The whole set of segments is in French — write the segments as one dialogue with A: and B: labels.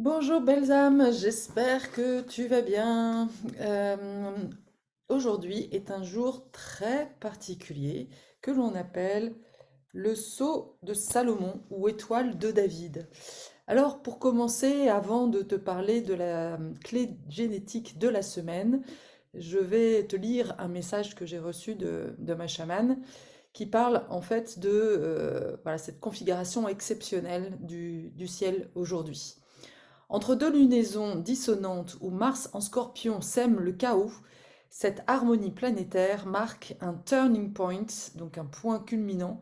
A: Bonjour belles âmes, j'espère que tu vas bien. Euh, Aujourd'hui est un jour très particulier que l'on appelle le sceau de Salomon ou étoile de David. Alors pour commencer, avant de te parler de la clé génétique de la semaine, je vais te lire un message que j'ai reçu de ma chamane qui parle en fait de voilà, cette configuration exceptionnelle du ciel aujourd'hui. Entre deux lunaisons dissonantes où Mars en Scorpion sème le chaos, cette harmonie planétaire marque un turning point, donc un point culminant,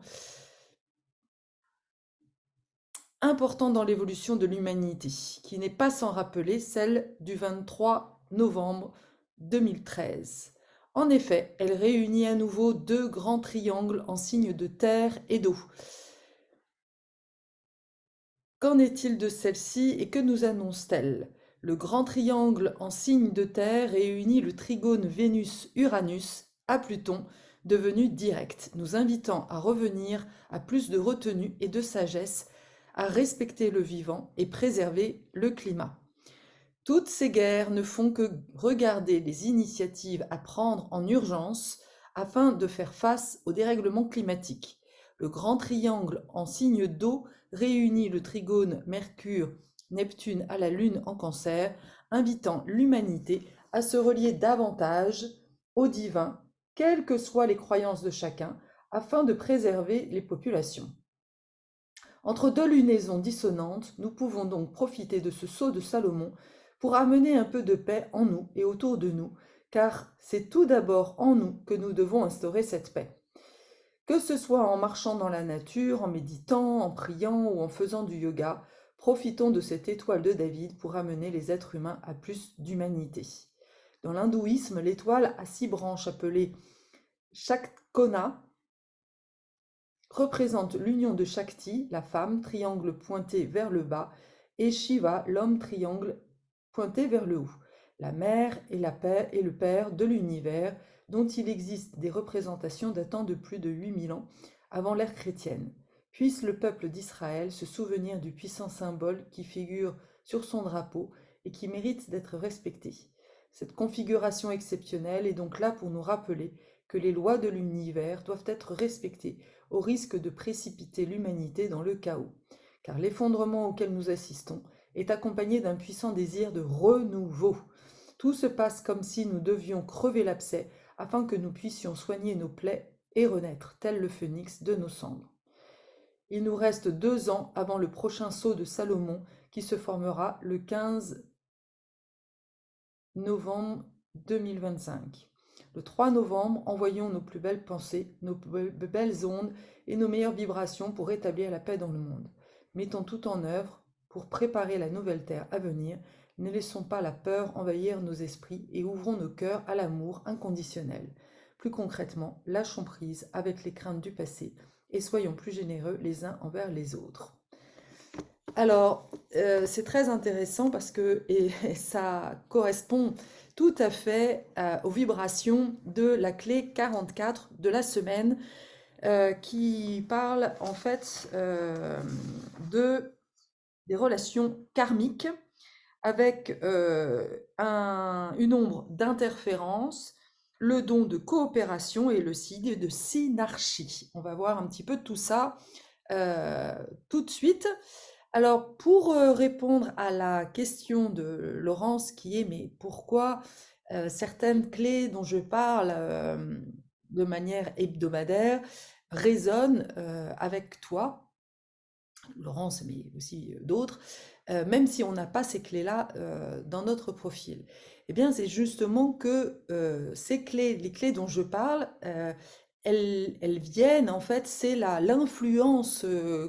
A: important dans l'évolution de l'humanité, qui n'est pas sans rappeler celle du 23 novembre 2013. En effet, elle réunit à nouveau deux grands triangles en signe de terre et d'eau. Qu'en est-il de celle-ci et que nous annonce-t-elle? Le grand triangle en signe de terre réunit le trigone Vénus-Uranus à Pluton, devenu direct, nous invitant à revenir à plus de retenue et de sagesse, à respecter le vivant et préserver le climat. Toutes ces guerres ne font que regarder les initiatives à prendre en urgence afin de faire face au dérèglement climatique. Le grand triangle en signe d'eau réunit le trigone Mercure-Neptune à la Lune en Cancer, invitant l'humanité à se relier davantage au divin, quelles que soient les croyances de chacun, afin de préserver les populations. Entre deux lunaisons dissonantes, nous pouvons donc profiter de ce sceau de Salomon pour amener un peu de paix en nous et autour de nous, car c'est tout d'abord en nous que nous devons instaurer cette paix. Que ce soit en marchant dans la nature, en méditant, en priant ou en faisant du yoga, profitons de cette étoile de David pour amener les êtres humains à plus d'humanité. Dans l'hindouisme, l'étoile a 6 branches appelées Shakkona, représente l'union de Shakti, la femme, triangle pointé vers le bas, et Shiva, l'homme, triangle pointé vers le haut. La mère est le père de l'univers, dont il existe des représentations datant de plus de 8000 ans avant l'ère chrétienne. Puisse le peuple d'Israël se souvenir du puissant symbole qui figure sur son drapeau et qui mérite d'être respecté. Cette configuration exceptionnelle est donc là pour nous rappeler que les lois de l'univers doivent être respectées au risque de précipiter l'humanité dans le chaos, car l'effondrement auquel nous assistons est accompagné d'un puissant désir de renouveau. Tout se passe comme si nous devions crever l'abcès afin que nous puissions soigner nos plaies et renaître, tel le phénix de nos cendres. Il nous reste 2 ans avant le prochain saut de Salomon qui se formera le 15 novembre 2025. Le 3 novembre, envoyons nos plus belles pensées, nos plus belles ondes et nos meilleures vibrations pour rétablir la paix dans le monde. Mettons tout en œuvre pour préparer la nouvelle terre à venir. Ne laissons pas la peur envahir nos esprits et ouvrons nos cœurs à l'amour inconditionnel. Plus concrètement, lâchons prise avec les craintes du passé et soyons plus généreux les uns envers les autres. Alors, c'est très intéressant parce que et ça correspond tout à fait aux vibrations de la clé 44 de la semaine qui parle en fait de, des relations karmiques avec une ombre d'interférence, le don de coopération et le signe de synarchie. On va voir un petit peu tout ça tout de suite. Alors, pour répondre à la question de Laurence qui est, mais pourquoi certaines clés dont je parle de manière hebdomadaire résonnent avec toi, Laurence, mais aussi d'autres, même si on n'a pas ces clés-là dans notre profil. Eh bien, c'est justement que ces clés, les clés dont je parle, elles viennent, en fait, c'est l'influence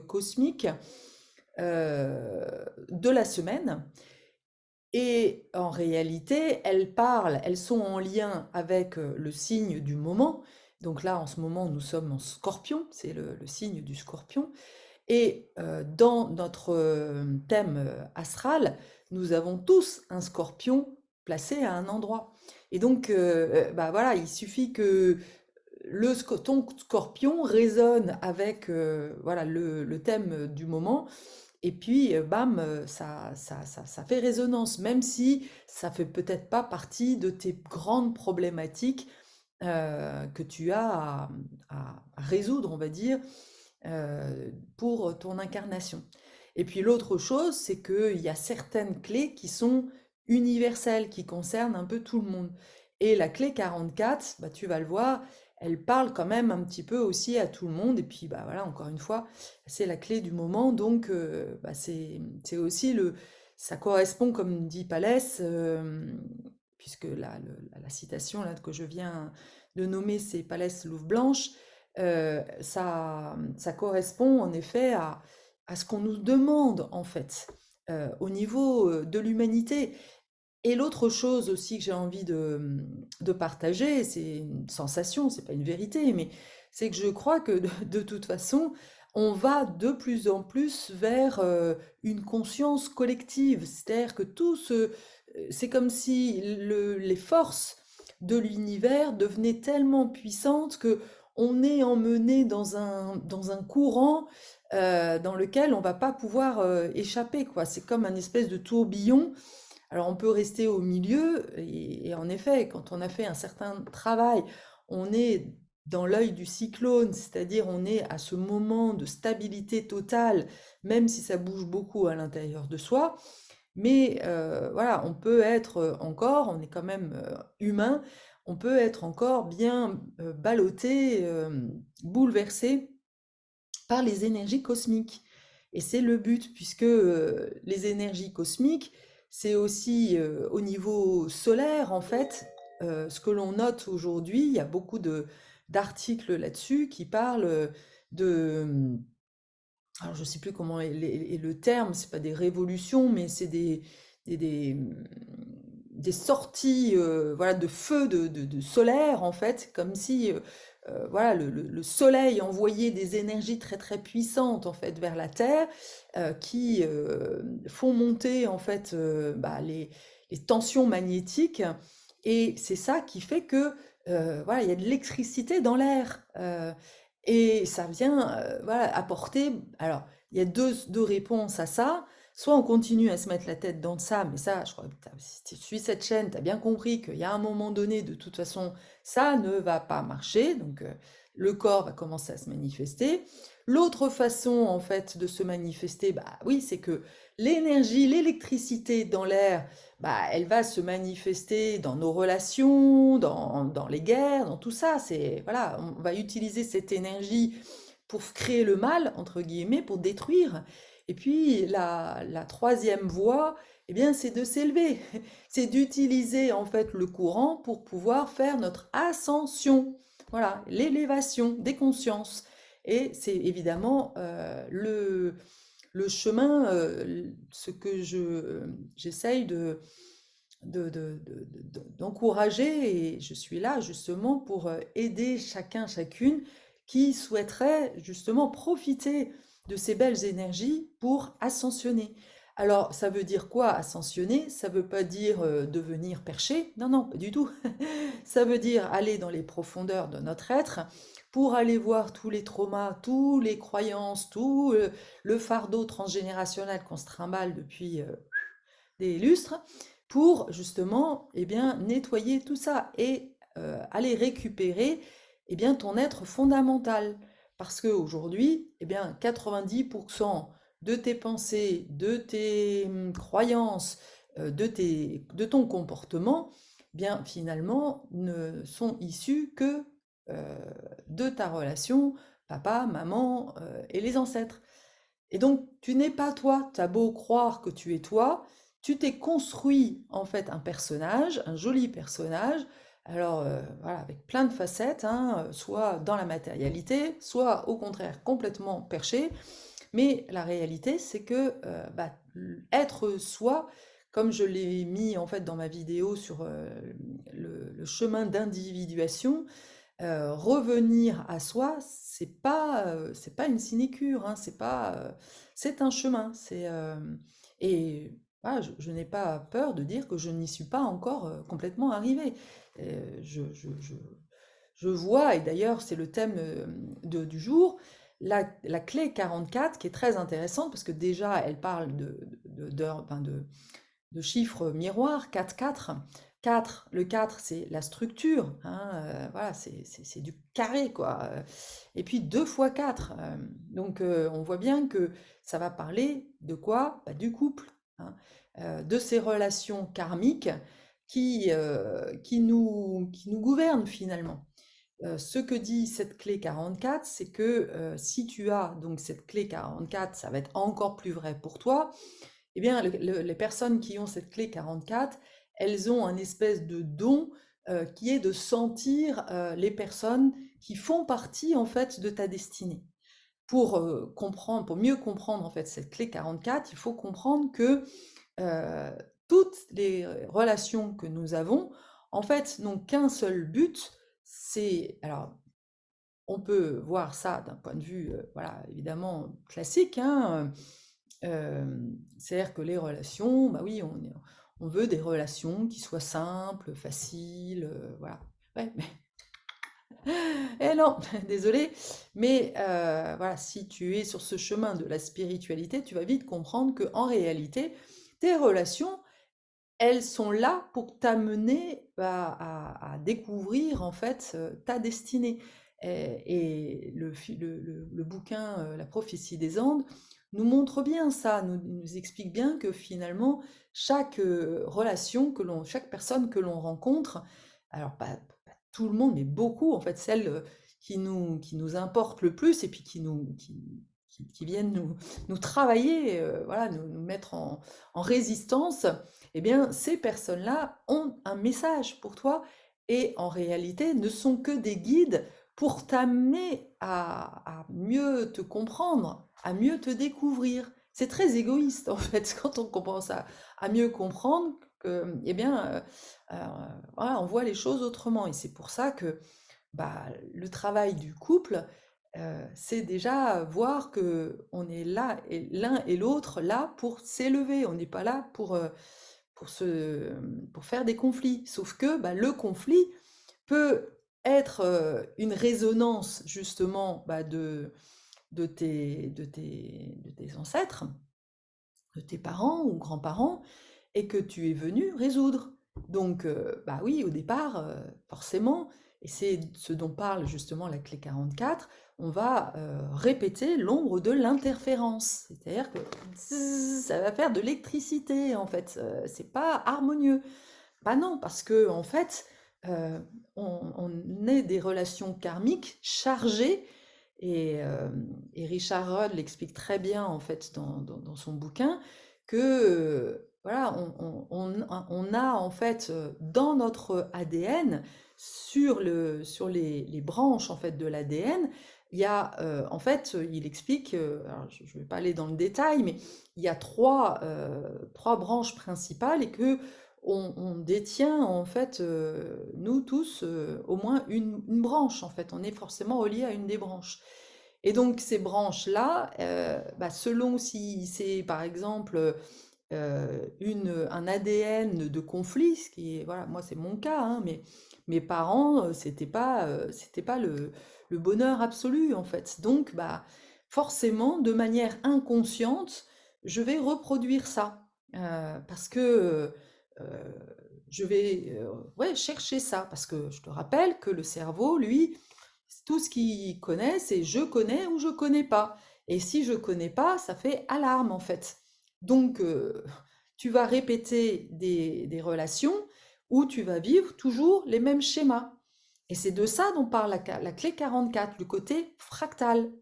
A: cosmique de la semaine. Et en réalité, elles sont en lien avec le signe du moment. Donc là, en ce moment, nous sommes en Scorpion, c'est le signe du Scorpion. Et dans notre thème astral, nous avons tous un Scorpion placé à un endroit. Et donc, bah voilà, il suffit que ton Scorpion résonne avec voilà le thème du moment Et puis, bam, ça fait résonance, même si ça fait peut-être pas partie de tes grandes problématiques que tu as à résoudre, on va dire, pour ton incarnation. Et puis l'autre chose, c'est qu'il y a certaines clés qui sont universelles, qui concernent un peu tout le monde. Et la clé 44, bah, tu vas le voir, elle parle quand même un petit peu aussi à tout le monde. Et puis bah, voilà, encore une fois, c'est la clé du moment. Donc bah, c'est aussi ça correspond, comme dit Palès, puisque la citation là, que je viens de nommer, c'est Palès Louve Blanche. Ça correspond en effet à ce qu'on nous demande en fait au niveau de l'humanité. Et l'autre chose aussi que j'ai envie de partager, c'est une sensation, c'est pas une vérité, mais c'est que je crois que de toute façon, on va de plus en plus vers une conscience collective. C'est-à-dire que c'est comme si les forces de l'univers devenaient tellement puissantes que on est emmené dans un courant dans lequel on va pas pouvoir échapper, quoi. C'est comme un espèce de tourbillon. Alors on peut rester au milieu et en effet, quand on a fait un certain travail, on est dans l'œil du cyclone, c'est-à-dire on est à ce moment de stabilité totale, même si ça bouge beaucoup à l'intérieur de soi. Mais voilà, on peut être encore, on est quand même humain, on peut être encore bien ballotté, bouleversé par les énergies cosmiques. Et c'est le but, puisque les énergies cosmiques, c'est aussi au niveau solaire, en fait, ce que l'on note aujourd'hui, il y a beaucoup d'articles là-dessus qui parlent de... Alors, je ne sais plus comment est le terme, c'est pas des révolutions, mais c'est des, des, des sorties voilà, de feu de solaire, en fait, comme si voilà, le soleil envoyait des énergies très très puissantes en fait vers la Terre qui font monter en fait bah, les tensions magnétiques et c'est ça qui fait que voilà, il y a de l'électricité dans l'air et ça vient voilà, apporter. Alors, il y a deux réponses à ça. Soit on continue à se mettre la tête dans ça, mais ça, je crois que si tu suis cette chaîne, tu as bien compris qu'il y a un moment donné, de toute façon, ça ne va pas marcher. Donc, le corps va commencer à se manifester. L'autre façon, en fait, de se manifester, bah oui, c'est que l'énergie, l'électricité dans l'air, bah, elle va se manifester dans nos relations, dans les guerres, dans tout ça. C'est, voilà, on va utiliser cette énergie pour créer le mal, entre guillemets, pour détruire. Et puis la troisième voie, eh bien, c'est de s'élever, c'est d'utiliser en fait le courant pour pouvoir faire notre ascension, voilà, l'élévation des consciences. Et c'est évidemment le chemin, ce que j'essaye d'encourager, et je suis là justement pour aider chacun, chacune qui souhaiterait justement profiter de ces belles énergies pour ascensionner. Alors, ça veut dire quoi ascensionner? Ça veut pas dire devenir perché, non, non, pas du tout. Ça veut dire aller dans les profondeurs de notre être pour aller voir tous les traumas, toutes les croyances, tout le fardeau transgénérationnel qu'on se trimballe depuis des lustres, pour justement eh bien, nettoyer tout ça et aller récupérer eh bien, ton être fondamental. Parce qu'aujourd'hui, eh bien, 90% de tes pensées, de tes croyances, de ton comportement, eh bien, finalement, ne sont issus que euh, de ta relation papa, maman et les ancêtres. Et donc, tu n'es pas toi. Tu as beau croire que tu es toi, tu t'es construit en fait un personnage, un joli personnage, alors voilà, avec plein de facettes, hein, soit dans la matérialité, soit au contraire complètement perché. Mais la réalité, c'est que bah, être soi, comme je l'ai mis en fait dans ma vidéo sur le chemin d'individuation, revenir à soi, c'est pas une sinécure, hein, c'est pas, c'est un chemin. Et voilà, je n'ai pas peur de dire que je n'y suis pas encore complètement arrivée. Euh, je, je, je, je vois, et d'ailleurs c'est le thème du jour, la clé 44 qui est très intéressante parce que déjà elle parle de chiffres miroirs, 4, 4. 4, le 4 c'est la structure, hein, voilà, c'est du carré quoi. Et puis 2 fois 4. Donc on voit bien que ça va parler de quoi? Bah, du couple, hein, de ces relations karmiques qui nous gouvernent finalement. Ce que dit cette clé 44, c'est que si tu as donc cette clé 44, ça va être encore plus vrai pour toi. Eh bien, les personnes qui ont cette clé 44, elles ont un espèce de don qui est de sentir les personnes qui font partie en fait de ta destinée. Pour comprendre, pour mieux comprendre en fait cette clé 44, il faut comprendre que euh, toutes les relations que nous avons, en fait, n'ont qu'un seul but. C'est alors on peut voir ça d'un point de vue, voilà, évidemment classique, hein, c'est-à-dire que les relations, bah oui, on veut des relations qui soient simples, faciles, voilà. Ouais, mais eh non, désolé, mais voilà, si tu es sur ce chemin de la spiritualité, tu vas vite comprendre que en réalité, tes relations, elles sont là pour t'amener à découvrir en fait ta destinée. Et le bouquin La prophétie des Andes nous montre bien ça, nous explique bien que finalement chaque relation chaque personne que l'on rencontre, alors pas tout le monde, mais beaucoup en fait, celles qui nous importent le plus et puis qui viennent nous travailler, voilà, nous mettre en résistance, eh bien, ces personnes-là ont un message pour toi et en réalité ne sont que des guides pour t'amener à mieux te comprendre, à mieux te découvrir. C'est très égoïste en fait quand on commence à mieux comprendre que, eh bien, voilà, on voit les choses autrement. Et c'est pour ça que bah, le travail du couple, c'est déjà voir que on est là, et l'un et l'autre là pour s'élever. On n'est pas là pour faire des conflits. Sauf que bah, le conflit peut être une résonance justement bah, de tes ancêtres, de tes parents ou grands-parents, et que tu es venu résoudre. Donc, bah oui, au départ, forcément, et c'est ce dont parle justement la clé 44, on va répéter l'ombre de l'interférence. C'est-à-dire que ça va faire de l'électricité, en fait. C'est pas harmonieux. Bah non, parce que en fait, on est des relations karmiques chargées, et Richard Rudd l'explique très bien en fait dans son bouquin, que voilà, on a en fait dans notre ADN, sur les branches en fait de l'ADN, il y a en fait, il explique, alors je ne vais pas aller dans le détail, mais il y a trois branches principales et que on détient en fait, nous tous, au moins une branche en fait. On est forcément relié à une des branches. Et donc ces branches-là, bah, selon si c'est par exemple un ADN de conflit, ce qui est, voilà, moi c'est mon cas, hein, mais mes parents, c'était pas le bonheur absolu en fait. Donc bah, forcément, de manière inconsciente, je vais reproduire ça. Parce que euh, je vais ouais, chercher ça. Parce que je te rappelle que le cerveau, lui, tout ce qu'il connaît, c'est je connais ou je connais pas. Et si je connais pas, ça fait alarme en fait. Donc, tu vas répéter des relations où tu vas vivre toujours les mêmes schémas. Et c'est de ça dont parle la clé 44, le côté fractal.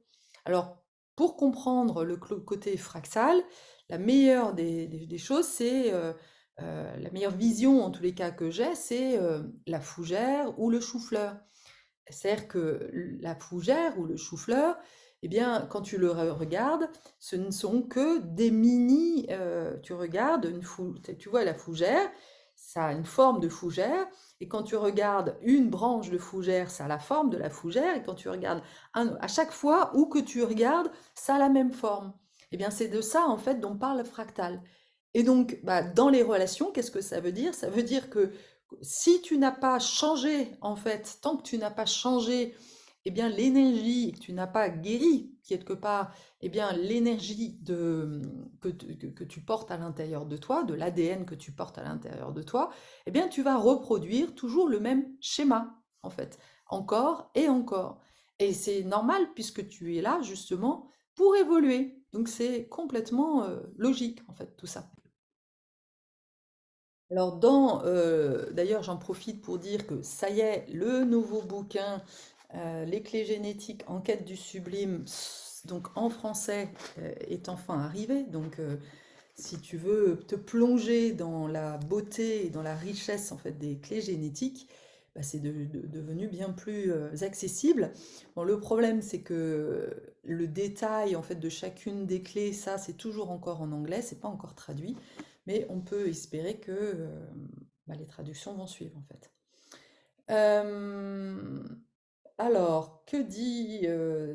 A: Alors, pour comprendre le côté fractal, la meilleure des choses, c'est la meilleure vision en tous les cas que j'ai, c'est la fougère ou le chou-fleur. C'est-à-dire que la fougère ou le chou-fleur, eh bien, quand tu le regardes, ce ne sont que des mini. Tu regardes tu vois la fougère, ça a une forme de fougère, et quand tu regardes une branche de fougère, ça a la forme de la fougère, et quand tu regardes à chaque fois où que tu regardes, ça a la même forme. Eh bien, c'est de ça en fait dont parle le fractal. Et donc, bah, dans les relations, qu'est-ce que ça veut dire? Ça veut dire que si tu n'as pas changé, en fait, tant que tu n'as pas changé eh bien l'énergie que tu n'as pas guérie, quelque part, eh bien l'énergie que tu portes à l'intérieur de toi, de l'ADN que tu portes à l'intérieur de toi, eh bien tu vas reproduire toujours le même schéma, en fait, encore et encore. Et c'est normal puisque tu es là justement pour évoluer. Donc c'est complètement logique, en fait, tout ça. Alors, d'ailleurs, j'en profite pour dire que ça y est, le nouveau bouquin, Les clés génétiques en quête du sublime, donc en français, est enfin arrivé. Donc, si tu veux te plonger dans la beauté et dans la richesse en fait des clés génétiques, bah, c'est devenu bien plus accessible. Bon, le problème, c'est que le détail en fait de chacune des clés, ça, c'est toujours encore en anglais, c'est pas encore traduit, mais on peut espérer que bah, les traductions vont suivre en fait. Euh, alors, que dit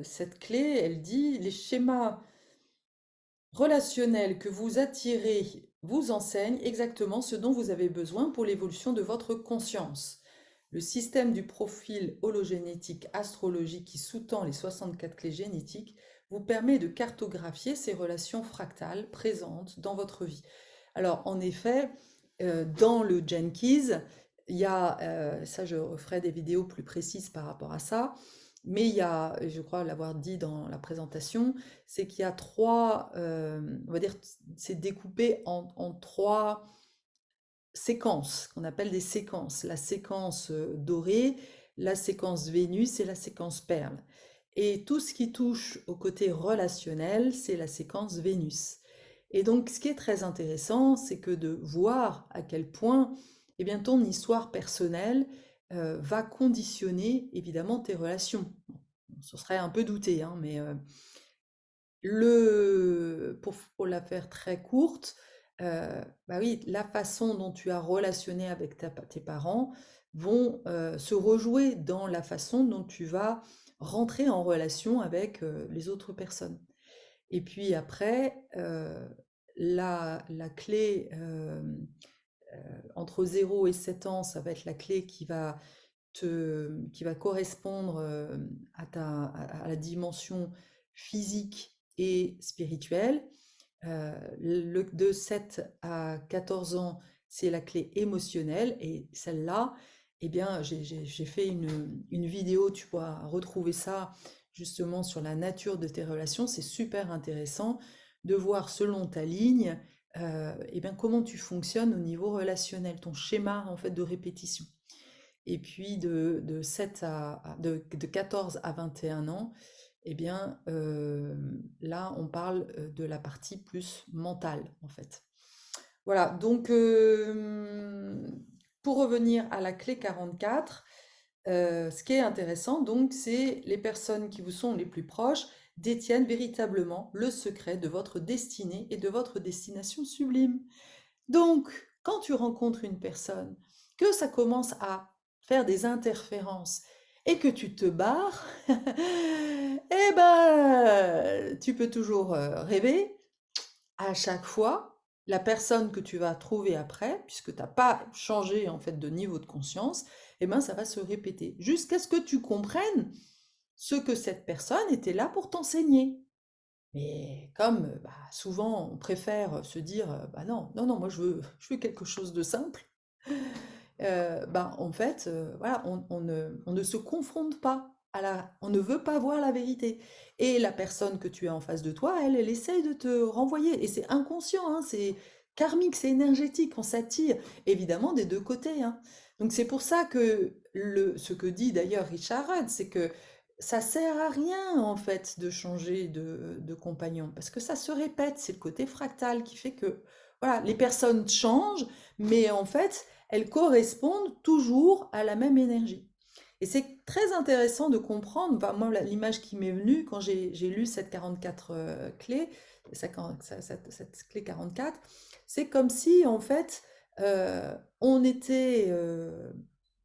A: cette clé? Elle dit les schémas relationnels que vous attirez vous enseignent exactement ce dont vous avez besoin pour l'évolution de votre conscience. Le système du profil hologénétique astrologique qui sous-tend les 64 clés génétiques vous permet de cartographier ces relations fractales présentes dans votre vie. Alors, en effet, dans le Jenkins, il y a, ça je ferai des vidéos plus précises par rapport à ça, mais il y a, je crois l'avoir dit dans la présentation, c'est qu'il y a trois, on va dire, c'est découpé en trois séquences, qu'on appelle des séquences. La séquence dorée, la séquence Vénus et la séquence Perle. Et tout ce qui touche au côté relationnel, c'est la séquence Vénus. Et donc, ce qui est très intéressant, c'est que de voir à quel point eh bien, ton histoire personnelle va conditionner évidemment tes relations. Bon, ce serait un peu douté, hein, mais pour la faire très courte, bah oui, la façon dont tu as relationné avec tes parents vont se rejouer dans la façon dont tu vas rentrer en relation avec les autres personnes. Et puis après, la clé entre 0 et 7 ans, ça va être la clé qui va correspondre à la dimension physique et spirituelle. De 7 à 14 ans, c'est la clé émotionnelle et celle-là, eh bien, j'ai fait une vidéo, tu pourras retrouver ça justement sur la nature de tes relations. C'est super intéressant de voir selon ta ligne, eh bien, comment tu fonctionnes au niveau relationnel, ton schéma en fait de répétition. Et puis de 14 à 21 ans, eh bien, là, on parle de la partie plus mentale, en fait. Voilà, donc pour revenir à la clé 44, ce qui est intéressant, donc, c'est les personnes qui vous sont les plus proches détiennent véritablement le secret de votre destinée et de votre destination sublime. Donc, quand tu rencontres une personne, que ça commence à faire des interférences et que tu te barres, eh ben, tu peux toujours rêver. À chaque fois, la personne que tu vas trouver après, puisque tu n'as pas changé en fait de niveau de conscience, eh ben, ça va se répéter jusqu'à ce que tu comprennes ce que cette personne était là pour t'enseigner. Mais comme, bah, souvent on préfère se dire, «Bah, non, non, non, moi je veux quelque chose de simple», ben, en fait, voilà, on ne se confronte pas on ne veut pas voir la vérité et la personne que tu as en face de toi, elle essaye de te renvoyer et c'est inconscient, hein, c'est karmique, c'est énergétique, on s'attire, évidemment des 2 côtés, hein. Donc c'est pour ça que ce que dit d'ailleurs Richard Rudd, c'est que ça sert à rien en fait de changer de compagnon parce que ça se répète, c'est le côté fractal qui fait que voilà, les personnes changent, mais en fait, elles correspondent toujours à la même énergie. Et c'est très intéressant de comprendre, enfin, moi l'image qui m'est venue quand j'ai lu cette 44 clés, cette clé 44, c'est comme si en fait on était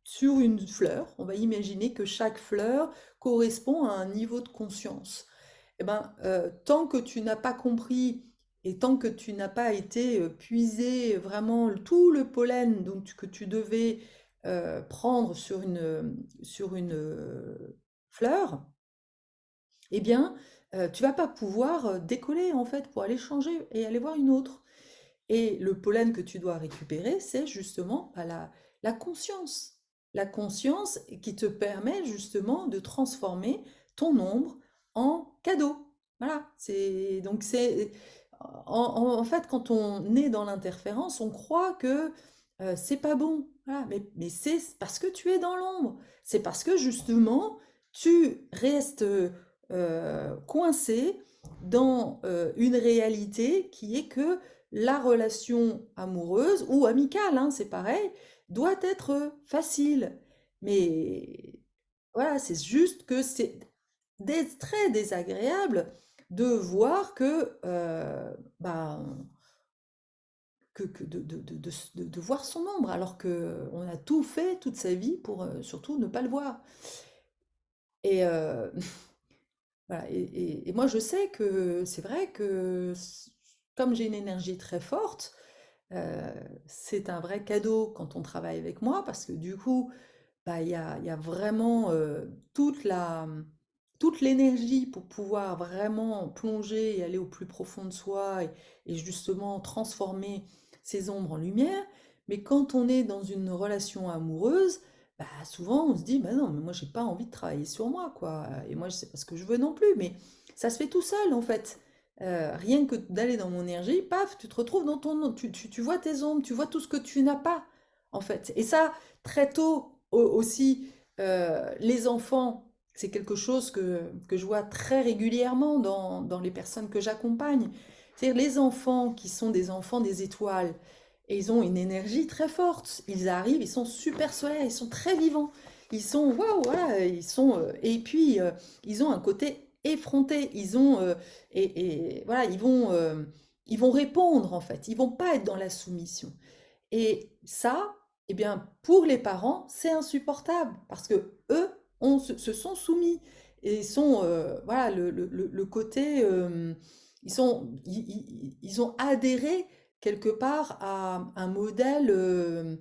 A: sur une fleur, on va imaginer que chaque fleur correspond à un niveau de conscience. Eh ben, tant que tu n'as pas compris et tant que tu n'as pas été puiser vraiment tout le pollen que tu devais prendre sur une fleur, eh bien, tu vas pas pouvoir décoller en fait pour aller changer et aller voir une autre. Et le pollen que tu dois récupérer, c'est justement bah, la conscience. La conscience qui te permet justement de transformer ton ombre en cadeau. Voilà, c'est en fait quand on est dans l'interférence, on croit que c'est pas bon. Voilà, mais c'est parce que tu es dans l'ombre. C'est parce que justement tu restes coincé dans une réalité qui est que la relation amoureuse ou amicale, hein, c'est pareil, doit être facile. Mais voilà, c'est juste que c'est très désagréable de voir bah, de voir son ombre, alors qu'on a tout fait toute sa vie pour surtout ne pas le voir. Et, voilà, et moi je sais que c'est vrai que comme j'ai une énergie très forte, Heu, c'est un vrai cadeau quand on travaille avec moi parce que du coup, bah, il y a vraiment, toute l'énergie pour pouvoir vraiment plonger et aller au plus profond de soi et justement transformer ces ombres en lumière. Mais quand on est dans une relation amoureuse, bah, souvent on se dit: «Bah, non, mais moi j'ai pas envie de travailler sur moi, quoi, et moi c'est pas ce que je veux non plus». Mais ça se fait tout seul en fait. Rien que d'aller dans mon énergie, paf, tu te retrouves dans ton tu vois tes ombres, tu vois tout ce que tu n'as pas, en fait. Et ça, très tôt aussi, les enfants, c'est quelque chose que je vois très régulièrement dans les personnes que j'accompagne. C'est-à-dire les enfants qui sont des enfants des étoiles, et ils ont une énergie très forte. Ils arrivent, ils sont super solaires, ils sont très vivants. Ils sont, waouh, voilà, ils sont, et puis, ils ont un côté effronté. Et voilà, ils vont répondre en fait. Ils vont pas être dans la soumission. Et ça, eh bien, pour les parents, c'est insupportable parce que eux se sont soumis et sont, voilà, le côté, ils ont adhéré quelque part à un modèle euh,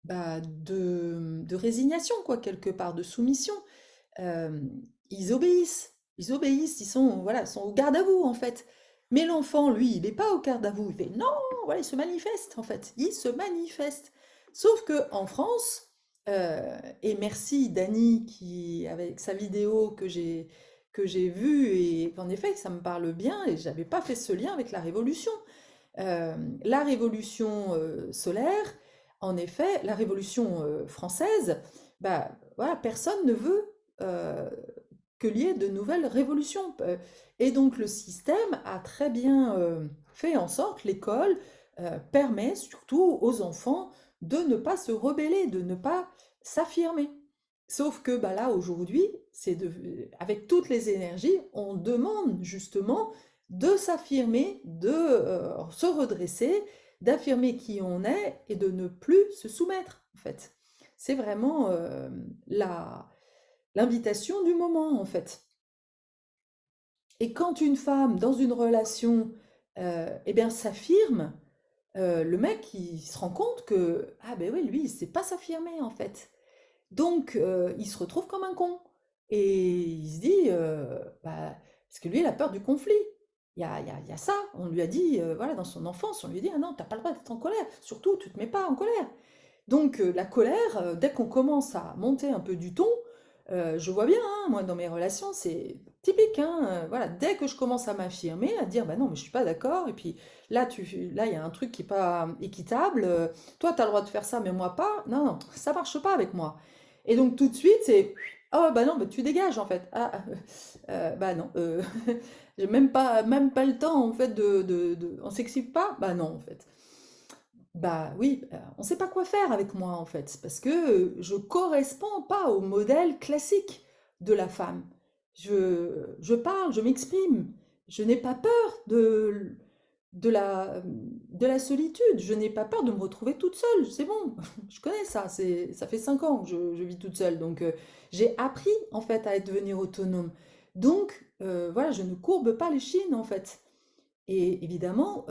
A: de résignation, quoi, quelque part, de soumission. Euh, ils obéissent, ils sont, voilà, sont au garde à vous en fait. Mais l'enfant, lui, il n'est pas au garde à vous. Il fait non, voilà, il se manifeste en fait. Il se manifeste. Sauf que en France, et merci Dany qui avec sa vidéo que j'ai vue et qu'en effet ça me parle bien et j'avais pas fait ce lien avec la révolution. La révolution solaire, en effet, la révolution française, bah, voilà, personne ne veut qu'il y ait de nouvelles révolutions. Et donc le système a très bien fait en sorte, l'école permet surtout aux enfants de ne pas se rebeller, de ne pas s'affirmer. Sauf que bah, là, aujourd'hui, avec toutes les énergies, on demande justement de s'affirmer, de se redresser, d'affirmer qui on est et de ne plus se soumettre, en fait. C'est vraiment l'invitation du moment, en fait. Et quand une femme, dans une relation, eh bien, s'affirme, le mec, il se rend compte que, ah ben oui, lui, il sait pas s'affirmer, en fait. Donc, il se retrouve comme un con. Et il se dit, bah, parce que lui, il a peur du conflit. Il y a ça. On lui a dit, voilà, dans son enfance, on lui a dit, ah non, t'as pas le droit d'être en colère. Surtout, tu te mets pas en colère. Donc, la colère, dès qu'on commence à monter un peu du ton, je vois bien, hein, moi, dans mes relations, c'est typique, hein, voilà, dès que je commence à m'affirmer, à dire, bah non, mais je suis pas d'accord, et puis là, il y a un truc qui est pas équitable, toi, tu as le droit de faire ça, mais moi pas, non, non, ça marche pas avec moi. Et donc, tout de suite, c'est, oh, bah non, bah, tu dégages, en fait. Ah, bah non, j'ai même pas le temps, en fait, on s'excite pas? Bah non, en fait. Bah oui, on sait pas quoi faire avec moi en fait, parce que je corresponds pas au modèle classique de la femme. Je parle, je m'exprime, je n'ai pas peur de la solitude, je n'ai pas peur de me retrouver toute seule, c'est bon, je connais ça, ça fait 5 ans que je vis toute seule, donc j'ai appris en fait à devenir autonome. Donc voilà, je ne courbe pas les chines en fait. Et évidemment,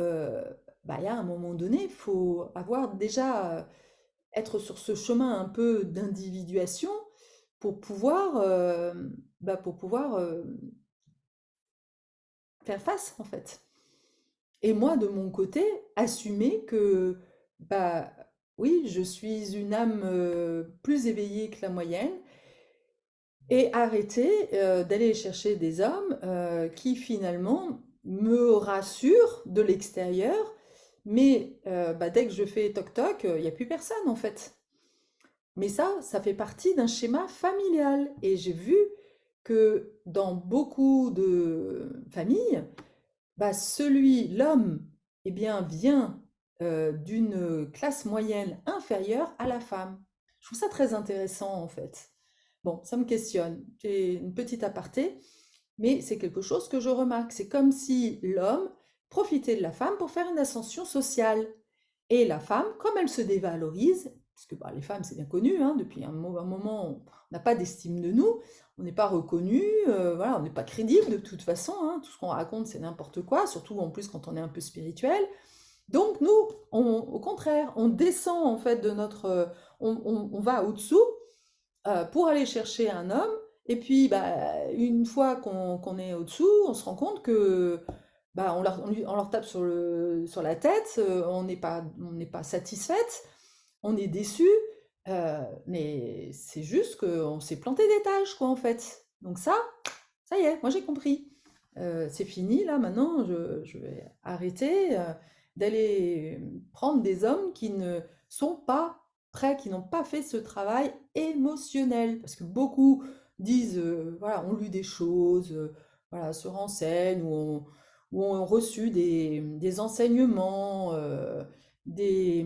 A: bah, il y a un moment donné, il faut avoir déjà être sur ce chemin un peu d'individuation pour pouvoir, faire face, en fait. Et moi, de mon côté, assumer que, bah, oui, je suis une âme plus éveillée que la moyenne et arrêter d'aller chercher des hommes qui finalement me rassurent de l'extérieur, mais dès que je fais toc-toc, il n'y a plus personne en fait. Mais ça fait partie d'un schéma familial. Et j'ai vu que dans beaucoup de familles, l'homme, eh bien, vient d'une classe moyenne inférieure à la femme. Je trouve ça très intéressant, en fait. Bon, ça me questionne. J'ai une petite aparté, mais c'est quelque chose que je remarque. C'est comme si l'homme profitait de la femme pour faire une ascension sociale. Et la femme, comme elle se dévalorise, parce que les femmes, c'est bien connu, hein, depuis un moment, on n'a pas d'estime de nous, on n'est pas reconnu, voilà, on n'est pas crédible de toute façon, hein, tout ce qu'on raconte, c'est n'importe quoi, surtout en plus quand on est un peu spirituel. Donc nous, au contraire, on descend en fait de notre, on va au-dessous pour aller chercher un homme. Et puis, une fois qu'on est au-dessous, on se rend compte que on leur tape sur la tête, on n'est pas satisfaite, on est déçu, mais c'est juste qu'on s'est planté d'étage, quoi, en fait. Donc ça y est, moi j'ai compris. C'est fini, là, maintenant, je vais arrêter d'aller prendre des hommes qui ne sont pas prêts, qui n'ont pas fait ce travail émotionnel. Parce que beaucoup disent, voilà, ont lu des choses, voilà, se renseignent ou ont reçu des enseignements, des,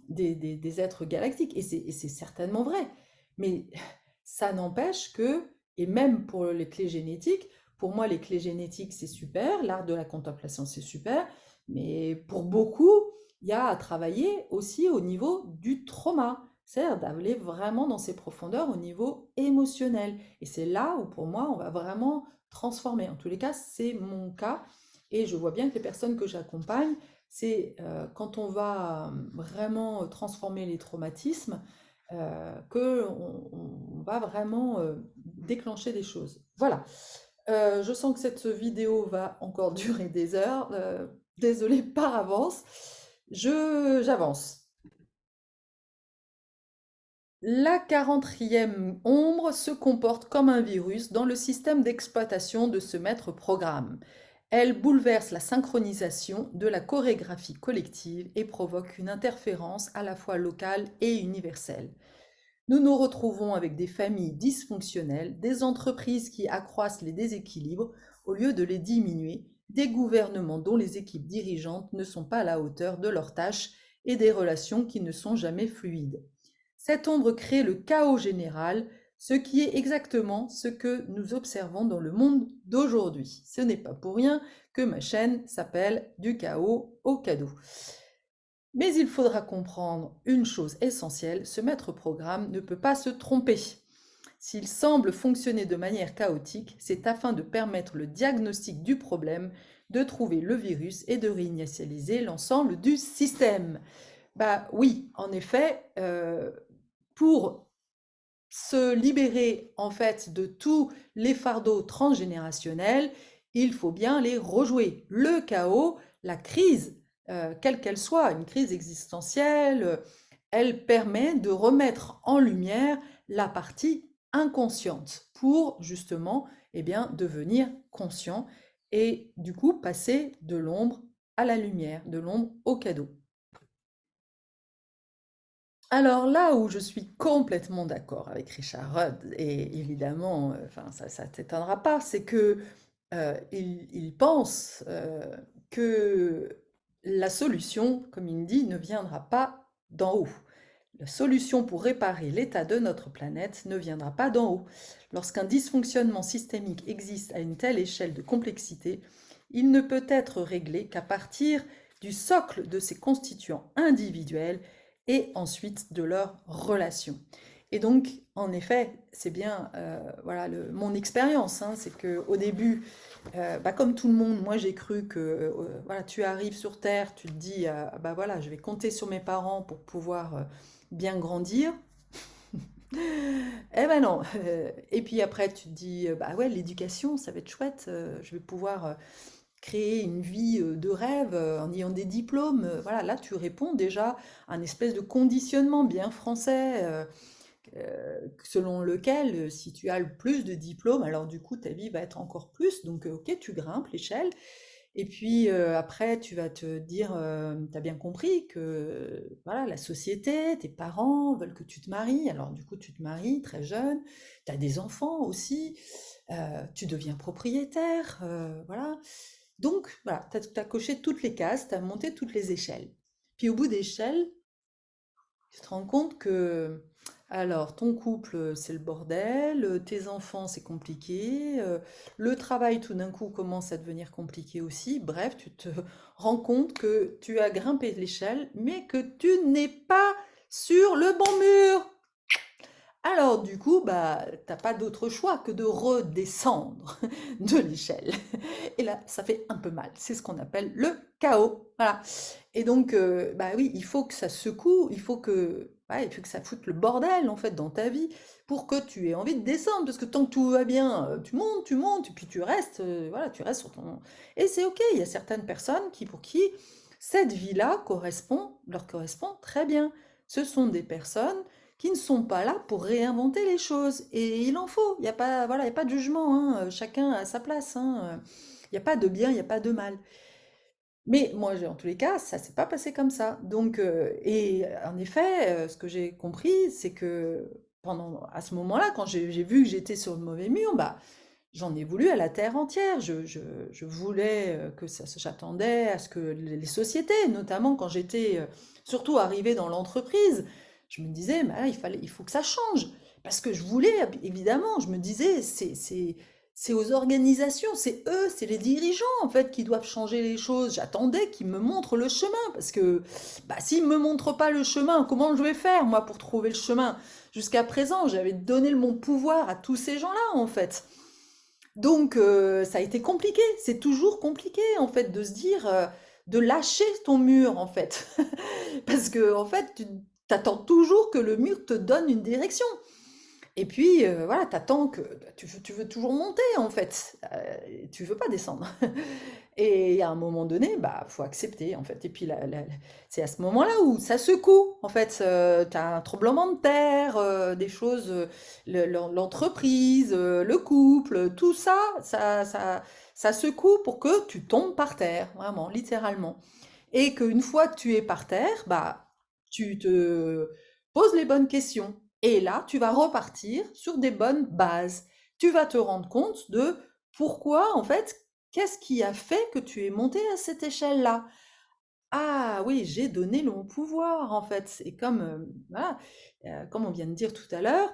A: des êtres galactiques. Et c'est certainement vrai. Mais ça n'empêche que, et même pour les clés génétiques, pour moi, les clés génétiques, c'est super, l'art de la contemplation, c'est super, mais pour beaucoup, il y a à travailler aussi au niveau du trauma, c'est-à-dire d'aller vraiment dans ces profondeurs au niveau émotionnel. Et c'est là où, pour moi, on va vraiment transformer. En tous les cas, c'est mon cas, et je vois bien que les personnes que j'accompagne, c'est quand on va vraiment transformer les traumatismes, que on va vraiment déclencher des choses. Voilà. Je sens que cette vidéo va encore durer des heures. Désolée par avance. J'avance. La 40e ombre se comporte comme un virus dans le système d'exploitation de ce maître programme. Elle bouleverse la synchronisation de la chorégraphie collective et provoque une interférence à la fois locale et universelle. Nous nous retrouvons avec des familles dysfonctionnelles, des entreprises qui accroissent les déséquilibres au lieu de les diminuer, des gouvernements dont les équipes dirigeantes ne sont pas à la hauteur de leurs tâches et des relations qui ne sont jamais fluides. Cette ombre crée le chaos général, ce qui est exactement ce que nous observons dans le monde d'aujourd'hui. Ce n'est pas pour rien que ma chaîne s'appelle Du chaos au cadeau. Mais il faudra comprendre une chose essentielle, ce maître programme ne peut pas se tromper. S'il semble fonctionner de manière chaotique, c'est afin de permettre le diagnostic du problème, de trouver le virus et de réinitialiser l'ensemble du système. Oui, en effet, pour se libérer en fait de tous les fardeaux transgénérationnels, il faut bien les rejouer. Le chaos, la crise, quelle qu'elle soit, une crise existentielle, elle permet de remettre en lumière la partie inconsciente pour justement devenir conscient et du coup passer de l'ombre à la lumière, de l'ombre au cadeau. Alors là où je suis complètement d'accord avec Richard Rudd, et évidemment, ça t'étonnera pas, c'est que il pense que la solution, comme il dit, ne viendra pas d'en haut. La solution pour réparer l'état de notre planète ne viendra pas d'en haut. Lorsqu'un dysfonctionnement systémique existe à une telle échelle de complexité, il ne peut être réglé qu'à partir du socle de ses constituants individuels et ensuite de leurs relations. Et donc, en effet, c'est bien voilà, mon expérience, hein, c'est qu'au début, comme tout le monde, moi j'ai cru que voilà, tu arrives sur Terre, tu te dis, voilà, je vais compter sur mes parents pour pouvoir bien grandir. Eh ben non. Et puis après, tu te dis, bah ouais, l'éducation, ça va être chouette. Je vais pouvoir créer une vie de rêve en ayant des diplômes. Voilà, là, tu réponds déjà à un espèce de conditionnement bien français, selon lequel, si tu as le plus de diplômes, alors du coup, ta vie va être encore plus. Donc, ok, tu grimpes l'échelle. Et puis après, tu vas te dire, tu as bien compris que voilà, la société, tes parents veulent que tu te maries. Alors du coup, tu te maries très jeune, tu as des enfants aussi, tu deviens propriétaire, voilà. Donc voilà, tu as coché toutes les cases, tu as monté toutes les échelles. Puis au bout d'échelle, tu te rends compte que, alors, ton couple, c'est le bordel, tes enfants, c'est compliqué, le travail, tout d'un coup, commence à devenir compliqué aussi. Bref, tu te rends compte que tu as grimpé l'échelle, mais que tu n'es pas sur le bon mur. Alors, du coup, bah, t'as pas d'autre choix que de redescendre de l'échelle. Et là, ça fait un peu mal. C'est ce qu'on appelle le chaos. Voilà. Et donc, bah oui, il faut que ça secoue, il faut que, ouais, il faut que ça foute le bordel, en fait, dans ta vie, pour que tu aies envie de descendre. Parce que tant que tout va bien, tu montes, et puis tu restes, voilà, tu restes sur ton... Et c'est OK, il y a certaines personnes pour qui cette vie-là leur correspond très bien. Ce sont des personnes qui ne sont pas là pour réinventer les choses. Et il en faut. Il n'y a pas, voilà, il y a pas de jugement, hein. Chacun a sa place, hein. Il n'y a pas de bien, il n'y a pas de mal. Mais moi, en tous les cas, ça s'est pas passé comme ça. Donc, et en effet, ce que j'ai compris, c'est que à ce moment-là, quand j'ai vu que j'étais sur le mauvais mur, bah, j'en ai voulu à la terre entière. Je voulais j'attendais à ce que les sociétés, notamment quand j'étais surtout arrivée dans l'entreprise, je me disais, bah, là, il faut que ça change. Parce que je voulais, évidemment, je me disais, c'est aux organisations, c'est eux, c'est les dirigeants en fait qui doivent changer les choses. J'attendais qu'ils me montrent le chemin parce que bah, s'ils ne me montrent pas le chemin, comment je vais faire moi pour trouver le chemin? Jusqu'à présent, j'avais donné mon pouvoir à tous ces gens-là en fait. Donc ça a été compliqué, c'est toujours compliqué en fait de se dire, de lâcher ton mur en fait. Parce que en fait, tu t'attends toujours que le mur te donne une direction. Et puis, voilà, t'attends que tu veux toujours monter, en fait, tu veux pas descendre. Et à un moment donné, bah, faut accepter, en fait. Et puis c'est à ce moment-là où ça secoue, en fait, tu un tremblement de terre, des choses, l'entreprise, le couple, tout ça, ça secoue pour que tu tombes par terre, vraiment, littéralement. Et qu'une fois que tu es par terre, bah, tu te poses les bonnes questions. Et là, tu vas repartir sur des bonnes bases. Tu vas te rendre compte de pourquoi, en fait, qu'est-ce qui a fait que tu es monté à cette échelle-là? Ah oui, j'ai donné mon pouvoir, en fait. Et comme, voilà, comme on vient de dire tout à l'heure,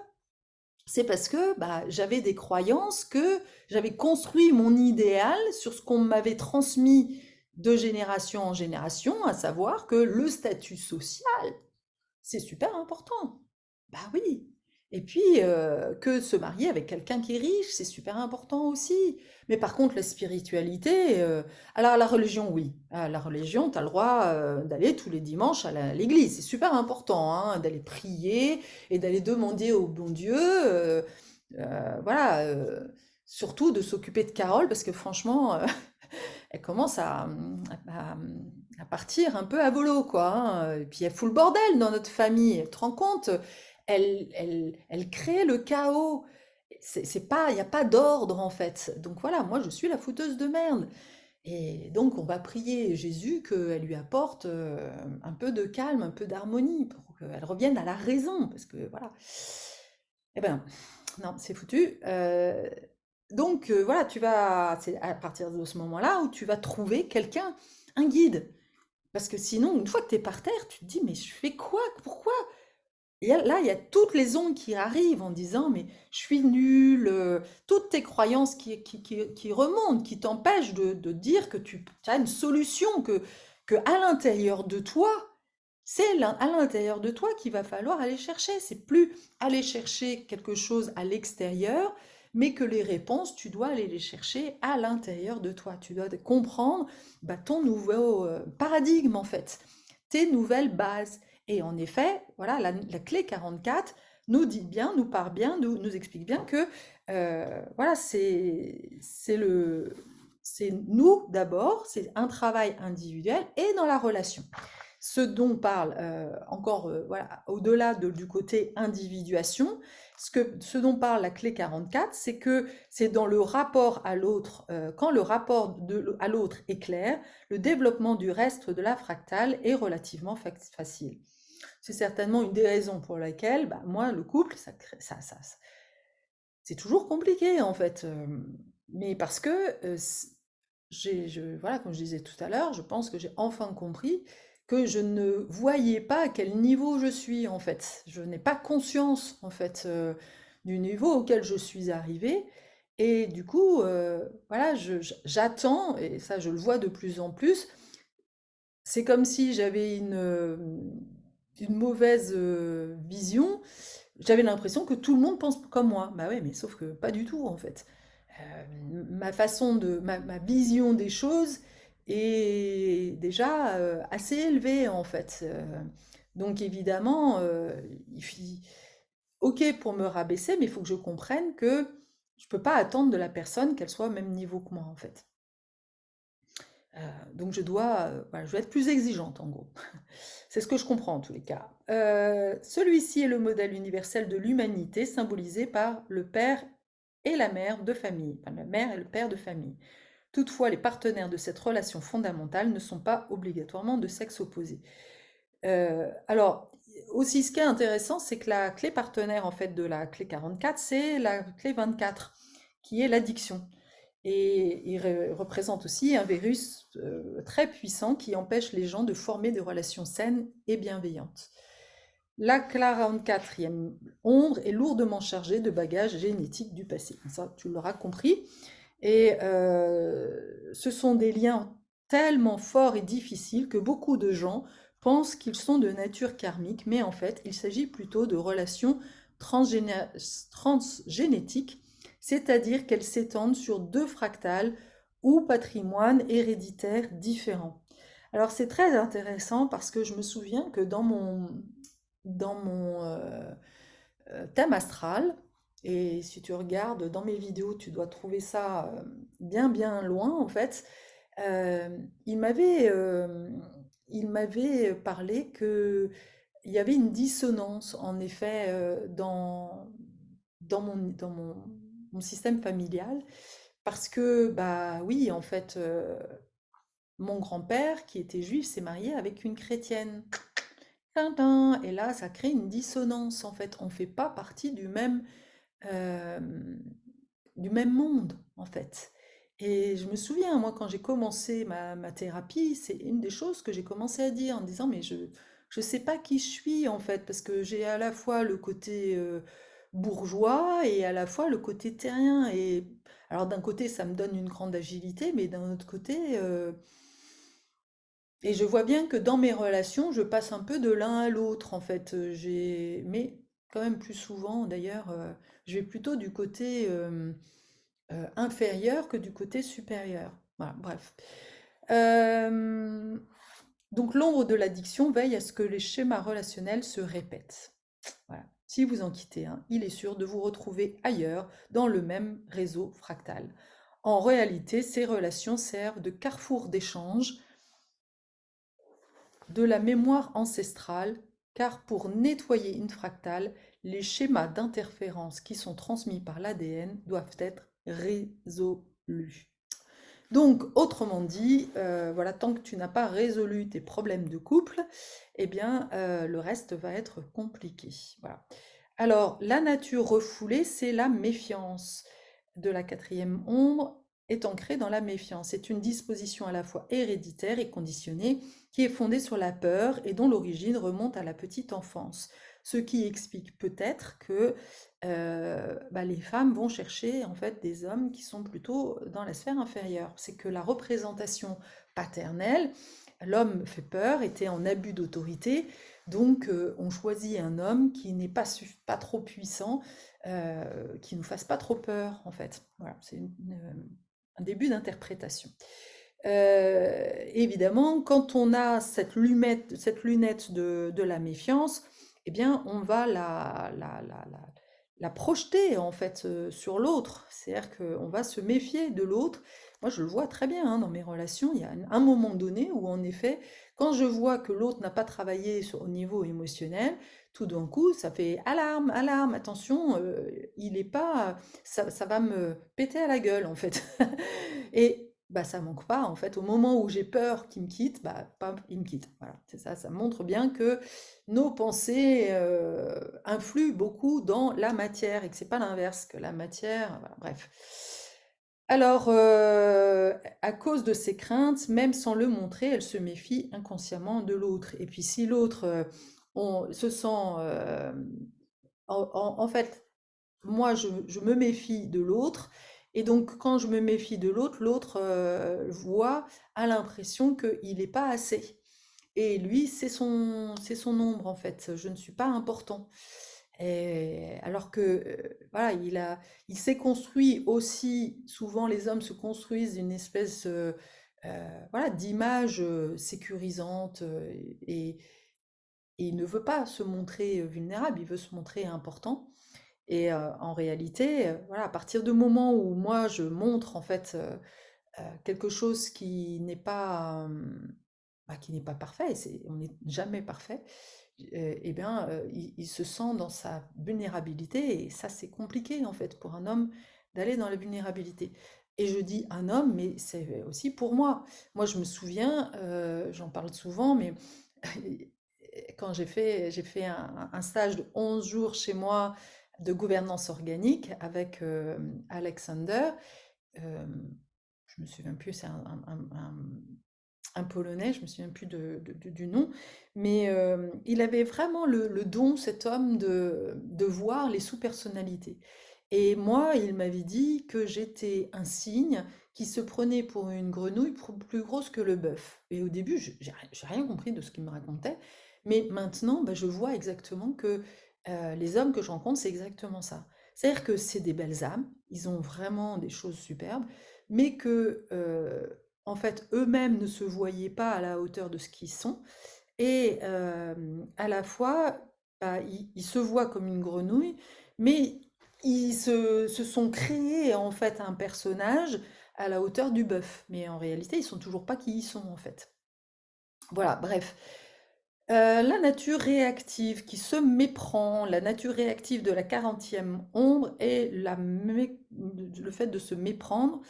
A: c'est parce que bah, j'avais des croyances, que j'avais construit mon idéal sur ce qu'on m'avait transmis de génération en génération, à savoir que le statut social, c'est super important. Bah oui. Et puis, que se marier avec quelqu'un qui est riche, c'est super important aussi. Mais par contre, la spiritualité, alors la religion, oui. Ah, la religion, tu as le droit d'aller tous les dimanches à l'église. C'est super important, hein, d'aller prier et d'aller demander au bon Dieu, voilà, surtout de s'occuper de Carole, parce que franchement, elle commence à- à partir un peu à volo, quoi, hein. Et puis elle fout le bordel dans notre famille. Tu te rends compte? Elle crée le chaos. C'est pas, il n'y a pas d'ordre en fait. Donc voilà, moi je suis la fouteuse de merde. Et donc on va prier Jésus qu'elle lui apporte un peu de calme, un peu d'harmonie pour qu'elle revienne à la raison. Parce que voilà. Eh ben, non, c'est foutu. Donc voilà, c'est à partir de ce moment-là où tu vas trouver quelqu'un, un guide. Parce que sinon, une fois que tu es par terre, tu te dis, mais je fais quoi? Pourquoi? Et là, il y a toutes les ondes qui arrivent en disant, mais je suis nulle, toutes tes croyances qui remontent, qui t'empêchent de dire que tu as une solution, que à l'intérieur de toi, c'est à l'intérieur de toi qu'il va falloir aller chercher. C'est plus aller chercher quelque chose à l'extérieur, mais que les réponses, tu dois aller les chercher à l'intérieur de toi. Tu dois comprendre bah, ton nouveau paradigme, en fait, tes nouvelles bases. Et en effet, voilà, la clé 44, nous dit bien, nous parle bien, nous explique bien que voilà, c'est nous d'abord, c'est un travail individuel et dans la relation. Ce dont parle encore voilà, au-delà du côté individuation, ce dont parle la clé 44, c'est que c'est dans le rapport à l'autre, quand le rapport à l'autre est clair, le développement du reste de la fractale est relativement facile. C'est certainement une des raisons pour lesquelles, bah, moi, le couple, c'est toujours compliqué en fait. Mais parce que voilà, comme je disais tout à l'heure, je pense que j'ai enfin compris que je ne voyais pas à quel niveau je suis en fait. Je n'ai pas conscience en fait du niveau auquel je suis arrivée. Et du coup, voilà, j'attends, et ça je le vois de plus en plus, c'est comme si j'avais une mauvaise vision. J'avais l'impression que tout le monde pense comme moi. Bah ouais, mais sauf que pas du tout en fait. Ma vision des choses est déjà assez élevée en fait. Donc évidemment, ok pour me rabaisser, mais il faut que je comprenne que je peux pas attendre de la personne qu'elle soit au même niveau que moi en fait. Donc voilà, je dois être plus exigeante en gros. C'est ce que je comprends en tous les cas. Celui-ci est le modèle universel de l'humanité symbolisé par le père et la mère de famille, enfin la mère et le père de famille. Toutefois, les partenaires de cette relation fondamentale ne sont pas obligatoirement de sexe opposé. Alors, aussi, ce qui est intéressant, c'est que la clé partenaire en fait de la clé 44, c'est la clé 24, qui est l'addiction. Et il représente aussi un virus très puissant qui empêche les gens de former des relations saines et bienveillantes. La 44e ombre est lourdement chargée de bagages génétiques du passé. Ça, tu l'auras compris. Et ce sont des liens tellement forts et difficiles que beaucoup de gens pensent qu'ils sont de nature karmique, mais en fait, il s'agit plutôt de relations transgénétiques, c'est-à-dire qu'elles s'étendent sur deux fractales ou patrimoines héréditaires différents. Alors c'est très intéressant parce que je me souviens que dans mon thème astral, et si tu regardes dans mes vidéos, tu dois trouver ça bien bien loin en fait, euh, il m'avait euh, il m'avait parlé que il y avait une dissonance en effet dans mon système familial parce que bah oui en fait mon grand-père qui était juif s'est marié avec une chrétienne. Tintin. Et là, ça crée une dissonance en fait. On ne fait pas partie euh, du même monde en fait. Et je me souviens, moi, quand j'ai commencé ma thérapie, c'est une des choses que j'ai commencé à dire en disant, mais je sais pas qui je suis en fait, parce que j'ai à la fois le côté bourgeois et à la fois le côté terrien. Et alors d'un côté, ça me donne une grande agilité, mais d'un autre côté, et je vois bien que dans mes relations, je passe un peu de l'un à l'autre, en fait. Mais quand même plus souvent, d'ailleurs, je vais plutôt du côté inférieur que du côté supérieur. Voilà, bref. Euh, donc l'ombre de l'addiction veille à ce que les schémas relationnels se répètent. Voilà. Si vous en quittez un, il est sûr de vous retrouver ailleurs, dans le même réseau fractal. En réalité, ces relations servent de carrefour d'échange de la mémoire ancestrale, car pour nettoyer une fractale, les schémas d'interférence qui sont transmis par l'ADN doivent être résolus. Donc, autrement dit, voilà, tant que tu n'as pas résolu tes problèmes de couple, eh bien, le reste va être compliqué. Voilà. Alors, la nature refoulée, c'est la méfiance de la quatrième ombre est ancrée dans la méfiance. C'est une disposition à la fois héréditaire et conditionnée qui est fondée sur la peur et dont l'origine remonte à la petite enfance. Ce qui explique peut-être que les femmes vont chercher en fait des hommes qui sont plutôt dans la sphère inférieure. C'est que la représentation paternelle, l'homme fait peur, était en abus d'autorité, donc on choisit un homme qui n'est pas trop puissant, qui ne nous fasse pas trop peur en fait. Voilà, c'est un début d'interprétation. Évidemment, quand on a cette lunette de la méfiance, eh bien, on va la projeter en fait sur l'autre. C'est-à-dire qu'on va se méfier de l'autre. Moi, je le vois très bien hein, dans mes relations. Il y a un moment donné où, en effet, quand je vois que l'autre n'a pas travaillé au niveau émotionnel, tout d'un coup, ça fait alarme, alarme, attention, il est pas, ça va me péter à la gueule en fait. Et bah, ça manque pas, en fait, au moment où j'ai peur qu'il me quitte, bah, pam, il me quitte. Voilà, c'est ça, ça montre bien que nos pensées influent beaucoup dans la matière et que c'est pas l'inverse, que la matière, voilà, bref. Alors, à cause de ces craintes, même sans le montrer, elle se méfie inconsciemment de l'autre. Et puis si l'autre on se sent, en fait, moi, je me méfie de l'autre. Et donc, quand je me méfie de l'autre, l'autre a l'impression qu'il n'est pas assez. Et lui, c'est son ombre, en fait. Je ne suis pas important. Alors que, voilà, il s'est construit aussi, souvent les hommes se construisent une espèce voilà, d'image sécurisante et il ne veut pas se montrer vulnérable, il veut se montrer important. Et en réalité, voilà, à partir du moment où moi je montre en fait quelque chose qui n'est pas parfait, on n'est jamais parfait, et bien il se sent dans sa vulnérabilité et ça c'est compliqué en fait pour un homme d'aller dans la vulnérabilité. Et je dis un homme, mais c'est aussi pour moi. Moi je me souviens, j'en parle souvent, mais quand j'ai fait un stage de 11 jours chez moi de gouvernance organique avec Alexander. euh, je me souviens plus, c'est un Polonais, je me souviens plus du nom, mais il avait vraiment le don, cet homme, de voir les sous-personnalités. Et moi, il m'avait dit que j'étais un cygne qui se prenait pour une grenouille plus grosse que le bœuf. Et au début, j'ai rien compris de ce qu'il me racontait, mais maintenant, bah, je vois exactement que les hommes que je rencontre, c'est exactement ça. C'est-à-dire que c'est des belles âmes, ils ont vraiment des choses superbes, mais que en fait, eux-mêmes ne se voyaient pas à la hauteur de ce qu'ils sont. Et à la fois, bah, ils se voient comme une grenouille, mais se sont créés en fait un personnage à la hauteur du bœuf. Mais en réalité, ils sont toujours pas qui ils sont en fait. Voilà, bref. La nature réactive qui se méprend, la nature réactive de la 40e ombre et le fait de se méprendre.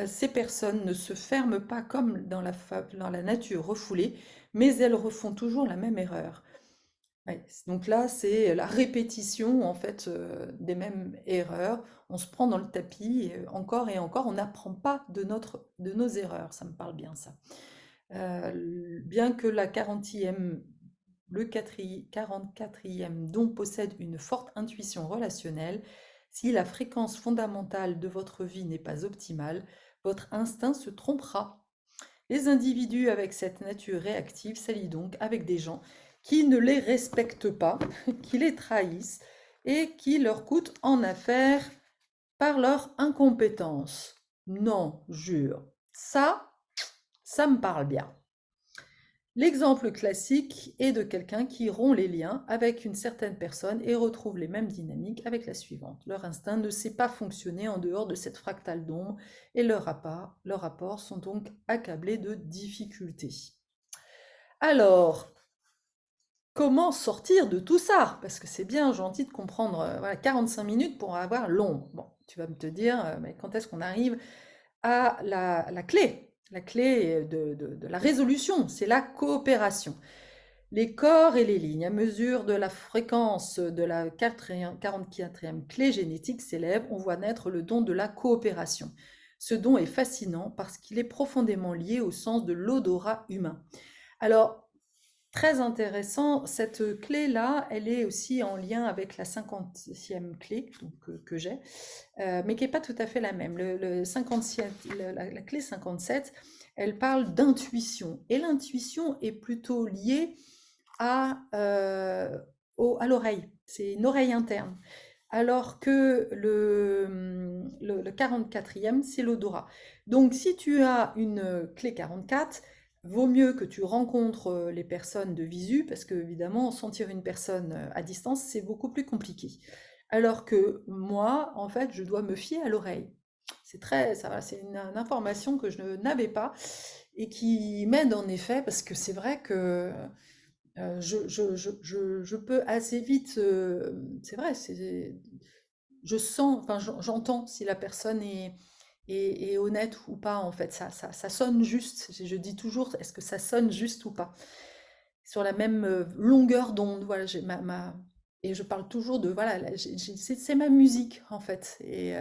A: Ces personnes ne se ferment pas comme dans la nature refoulée, mais elles refont toujours la même erreur. Ouais, donc là, c'est la répétition en fait des mêmes erreurs. On se prend dans le tapis encore et encore. On n'apprend pas de nos erreurs. Ça me parle bien ça. Bien que la 40e, le 44e don possède une forte intuition relationnelle, si la fréquence fondamentale de votre vie n'est pas optimale, votre instinct se trompera. Les individus avec cette nature réactive s'allient donc avec des gens qui ne les respectent pas, qui les trahissent et qui leur coûtent en affaires par leur incompétence. Non, jure. Ça me parle bien. L'exemple classique est de quelqu'un qui rompt les liens avec une certaine personne et retrouve les mêmes dynamiques avec la suivante. Leur instinct ne sait pas fonctionner en dehors de cette fractale d'ombre et leurs rapports sont donc accablés de difficultés. Alors, comment sortir de tout ça? Parce que c'est bien gentil de comprendre voilà, 45 minutes pour avoir l'ombre. Bon, tu vas me te dire, mais quand est-ce qu'on arrive à la clé? La clé de la résolution, c'est la coopération. Les corps et les lignes, à mesure de la fréquence de la 44e clé génétique s'élève, on voit naître le don de la coopération. Ce don est fascinant parce qu'il est profondément lié au sens de l'odorat humain. Alors, très intéressant, cette clé-là, elle est aussi en lien avec la 50e clé donc, que j'ai, mais qui n'est pas tout à fait la même. Le 57, la clé 57, elle parle d'intuition. Et l'intuition est plutôt liée à l'oreille. C'est une oreille interne. Alors que le 44e, c'est l'odorat. Donc, si tu as une clé 44, vaut mieux que tu rencontres les personnes de visu, parce que évidemment, sentir une personne à distance, c'est beaucoup plus compliqué. Alors que moi, en fait, je dois me fier à l'oreille. C'est une information que je n'avais pas et qui m'aide en effet, parce que c'est vrai que je peux assez vite, c'est vrai, je sens, enfin j'entends si la personne est honnête ou pas en fait. Ça sonne juste. Je dis toujours, est-ce que ça sonne juste ou pas? Sur la même longueur d'onde. Voilà, et je parle toujours de voilà, c'est ma musique en fait. Et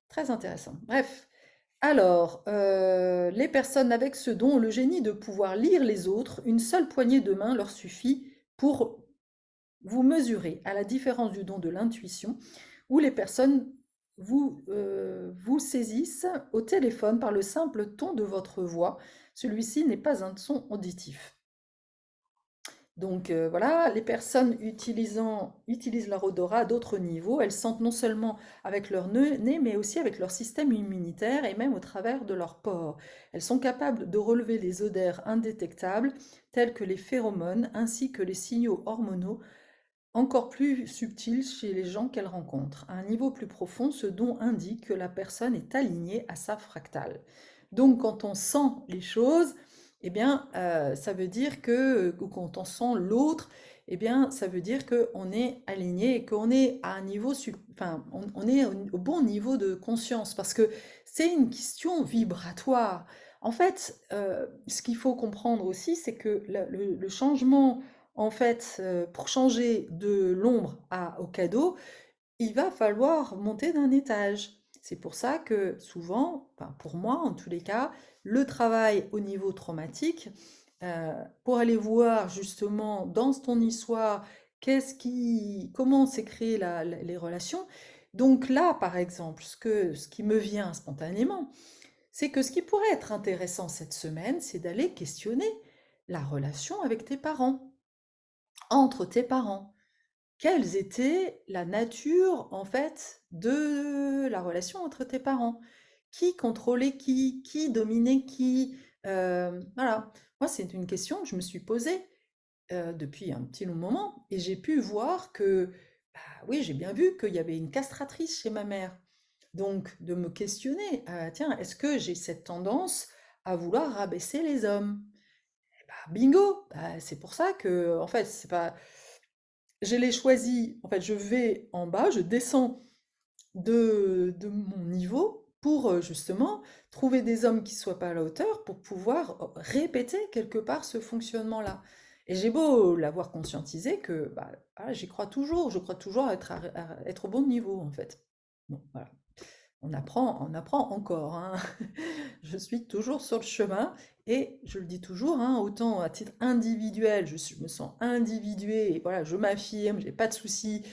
A: très intéressant. Bref. Alors, les personnes avec ce don ont le génie de pouvoir lire les autres. Une seule poignée de main leur suffit pour vous mesurer, à la différence du don de l'intuition, où les personnes vous saisissent au téléphone par le simple ton de votre voix. Celui-ci n'est pas un son auditif. Donc voilà, les personnes utilisent leur odorat à d'autres niveaux. Elles sentent non seulement avec leur nez, mais aussi avec leur système immunitaire et même au travers de leurs pores. Elles sont capables de relever les odeurs indétectables, telles que les phéromones, ainsi que les signaux hormonaux encore plus subtil chez les gens qu'elle rencontre. À un niveau plus profond, ce don indique que la personne est alignée à sa fractale. Donc quand on sent les choses, eh bien, ça veut dire que, ou quand on sent l'autre, eh bien, ça veut dire qu'on est aligné et qu'on est à un niveau, enfin, on est au bon niveau de conscience, parce que c'est une question vibratoire. En fait, ce qu'il faut comprendre aussi, c'est que le changement en fait, pour changer de l'ombre au cadeau, il va falloir monter d'un étage. C'est pour ça que souvent, enfin pour moi en tous les cas, le travail au niveau traumatique, pour aller voir justement dans ton histoire comment s'est créé les relations. Donc là, par exemple, ce qui me vient spontanément, c'est que ce qui pourrait être intéressant cette semaine, c'est d'aller questionner la relation avec tes parents, entre tes parents. Quelles étaient la nature, en fait, de la relation entre tes parents? Qui contrôlait qui? Qui dominait qui? Voilà. Moi, c'est une question que je me suis posée depuis un petit long moment et j'ai pu voir que, bah, oui, j'ai bien vu qu'il y avait une castratrice chez ma mère. Donc, de me questionner, tiens, est-ce que j'ai cette tendance à vouloir rabaisser les hommes? Bah, bingo! Bah, c'est pour ça que, en fait, c'est pas, je l'ai choisi, en fait, je vais en bas, je descends de mon niveau pour justement trouver des hommes qui soient pas à la hauteur pour pouvoir répéter quelque part ce fonctionnement-là. Et j'ai beau l'avoir conscientisé que bah, voilà, je crois toujours à être au bon niveau en fait. Bon, voilà. On apprend encore, hein. Je suis toujours sur le chemin et je le dis toujours, hein, autant à titre individuel, je me sens individuée et voilà, je m'affirme, j'ai pas de soucis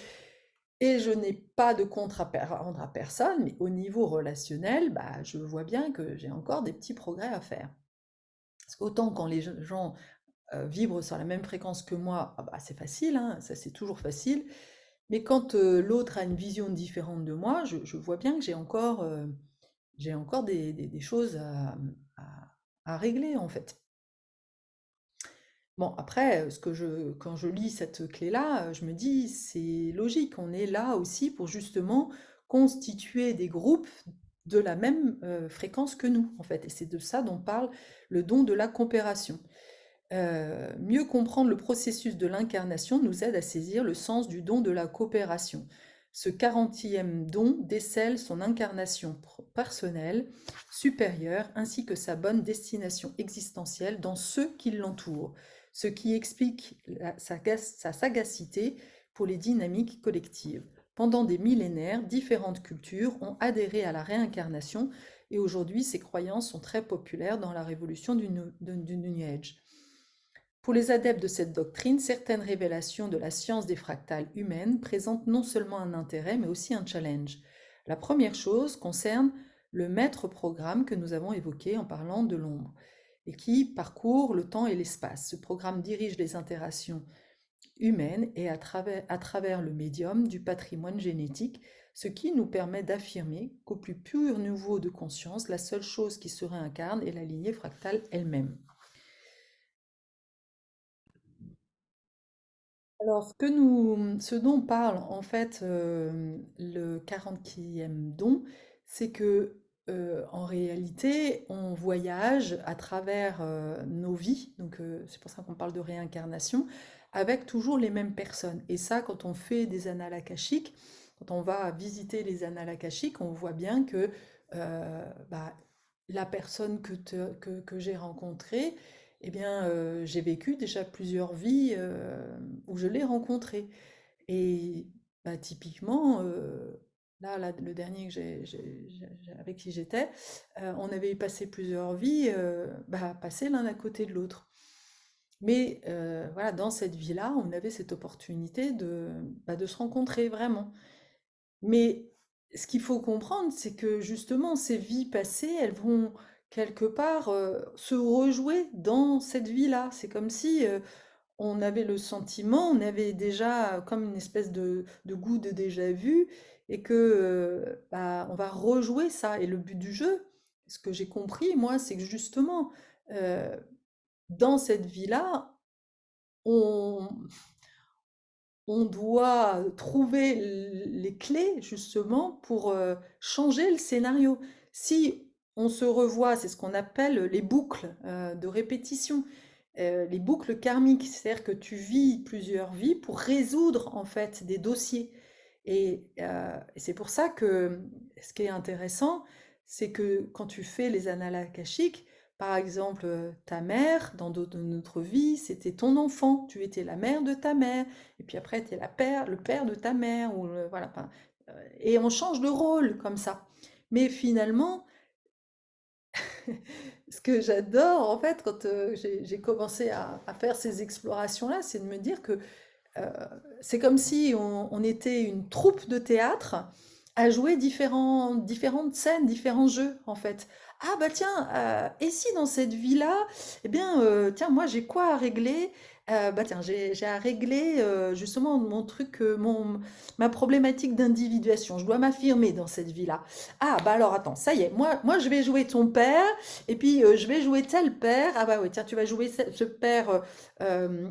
A: et je n'ai pas de compte à rendre à personne, mais au niveau relationnel, bah, je vois bien que j'ai encore des petits progrès à faire. Parce qu'autant quand les gens vibrent sur la même fréquence que moi, ah bah, c'est facile, hein, ça c'est toujours facile. Mais quand l'autre a une vision différente de moi, je vois bien que j'ai encore des choses à régler en fait. Bon, après, quand je lis cette clé-là, je me dis, c'est logique, on est là aussi pour justement constituer des groupes de la même fréquence que nous, en fait. Et c'est de ça dont parle le don de la coopération. Mieux comprendre le processus de l'incarnation nous aide à saisir le sens du don de la coopération. Ce 40e don décèle son incarnation personnelle, supérieure, ainsi que sa bonne destination existentielle dans ceux qui l'entourent, ce qui explique sa sagacité pour les dynamiques collectives. Pendant des millénaires, différentes cultures ont adhéré à la réincarnation et aujourd'hui ces croyances sont très populaires dans la révolution du New Age. Pour les adeptes de cette doctrine, certaines révélations de la science des fractales humaines présentent non seulement un intérêt, mais aussi un challenge. La première chose concerne le maître programme que nous avons évoqué en parlant de l'ombre, et qui parcourt le temps et l'espace. Ce programme dirige les interactions humaines et à travers le médium du patrimoine génétique, ce qui nous permet d'affirmer qu'au plus pur niveau de conscience, la seule chose qui se réincarne est la lignée fractale elle-même. Alors, ce dont parle en fait le 40e don, c'est que en réalité, on voyage à travers nos vies, donc c'est pour ça qu'on parle de réincarnation, avec toujours les mêmes personnes. Et ça, quand on fait des annales akashiques, quand on va visiter les annales akashiques, on voit bien que bah, la personne que j'ai rencontrée, eh bien, j'ai vécu déjà plusieurs vies où je l'ai rencontré. Et bah, typiquement, là, le dernier que avec qui j'étais, on avait passé plusieurs vies, bah, passées l'un à côté de l'autre. Mais voilà, dans cette vie-là, on avait cette opportunité bah, de se rencontrer vraiment. Mais ce qu'il faut comprendre, c'est que justement, ces vies passées, elles vont quelque part se rejouer dans cette vie-là. C'est comme si on avait le sentiment, on avait déjà comme une espèce de goût de déjà vu, et que bah, on va rejouer ça. Et le but du jeu, ce que j'ai compris, moi, c'est que justement, euh, dans cette vie-là, on, on doit trouver les clés justement pour changer le scénario. Si on se revoit, c'est ce qu'on appelle les boucles de répétition, les boucles karmiques, c'est-à-dire que tu vis plusieurs vies pour résoudre en fait des dossiers. Et c'est pour ça que ce qui est intéressant, c'est que quand tu fais les annales akashiques, par exemple, ta mère, dans notre vie, c'était ton enfant, tu étais la mère de ta mère, et puis après, tu es le père de ta mère, ou voilà, enfin, et on change de rôle comme ça. Mais finalement, ce que j'adore, en fait, quand j'ai commencé à faire ces explorations-là, c'est de me dire que euh, c'est comme si on était une troupe de théâtre à jouer différentes scènes, différents jeux, en fait. Ah bah tiens, et si dans cette vie-là, eh bien, tiens, moi j'ai quoi à régler? Bah tiens, j'ai à régler justement mon truc, ma problématique d'individuation. Je dois m'affirmer dans cette vie-là. Ah bah alors attends, ça y est, moi je vais jouer ton père, et puis je vais jouer tel père. Ah bah oui, tiens, tu vas jouer ce père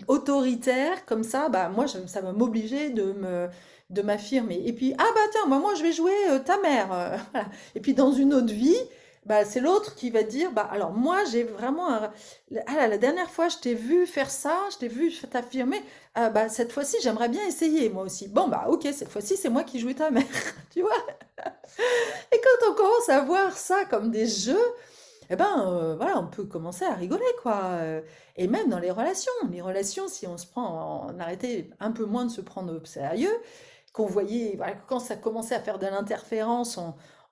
A: autoritaire, comme ça, bah moi ça va m'obliger de m'affirmer. Et puis, ah bah tiens, bah, moi je vais jouer ta mère. Voilà. Et puis dans une autre vie, bah, c'est l'autre qui va dire, bah alors moi j'ai vraiment ah là, la dernière fois je t'ai vu faire ça, je t'ai vu t'affirmer, ah, bah cette fois-ci j'aimerais bien essayer moi aussi. Bon bah ok, cette fois-ci c'est moi qui jouais ta mère, tu vois. Et quand on commence à voir ça comme des jeux, eh ben, voilà, on peut commencer à rigoler, quoi. Et même dans les relations, si on se prend, on arrêtait un peu moins de se prendre au sérieux, qu'on voyait, voilà, que quand ça commençait à faire de l'interférence,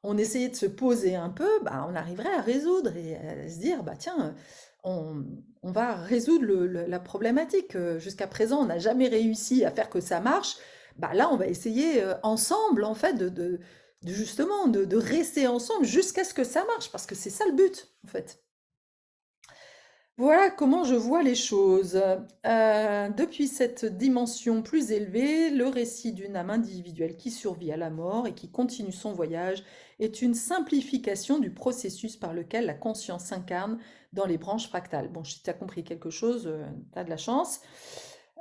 A: on essayait de se poser un peu, bah, on arriverait à résoudre et à se dire, bah tiens, on va résoudre la problématique. Jusqu'à présent, on n'a jamais réussi à faire que ça marche. Bah là, on va essayer ensemble, en fait, justement, de rester ensemble jusqu'à ce que ça marche, parce que c'est ça le but, en fait. Voilà comment je vois les choses. Depuis cette dimension plus élevée, le récit d'une âme individuelle qui survit à la mort et qui continue son voyage est une simplification du processus par lequel la conscience s'incarne dans les branches fractales. Bon, si tu as compris quelque chose, tu as de la chance.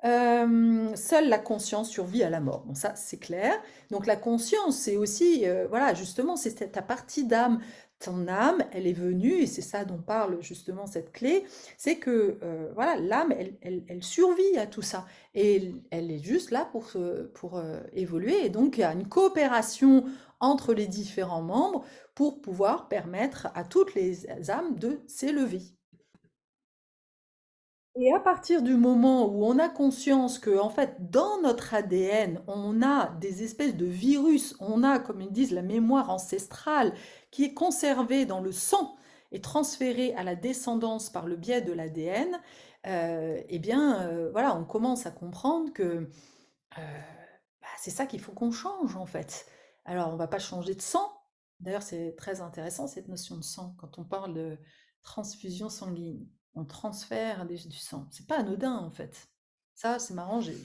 A: Seule la conscience survit à la mort. Bon, ça, c'est clair. Donc la conscience, c'est aussi, voilà, justement, c'est ta partie d'âme. Ton âme, elle est venue, et c'est ça dont parle justement cette clé, c'est que voilà, l'âme, elle survit à tout ça. Et elle est juste là pour évoluer. Et donc, il y a une coopération entre les différents membres pour pouvoir permettre à toutes les âmes de s'élever. Et à partir du moment où on a conscience que, en fait, dans notre ADN, on a des espèces de virus, on a, comme ils disent, la mémoire ancestrale qui est conservée dans le sang et transférée à la descendance par le biais de l'ADN, eh bien, voilà, on commence à comprendre que bah, c'est ça qu'il faut qu'on change, en fait. Alors, on va pas changer de sang. D'ailleurs, c'est très intéressant, cette notion de sang, quand on parle de transfusion sanguine. On transfère du sang. C'est pas anodin, en fait. Ça, c'est marrant, j'ai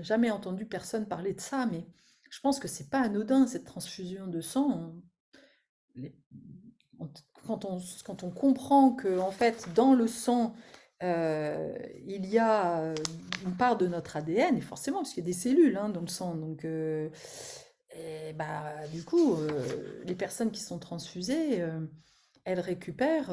A: jamais entendu personne parler de ça, mais je pense que c'est pas anodin cette transfusion de sang. Les- on- quand on comprend que en fait dans le sang il y a une part de notre ADN, et forcément parce qu'il y a des cellules hein, dans le sang, donc et bah, du coup les personnes qui sont transfusées, elles récupèrent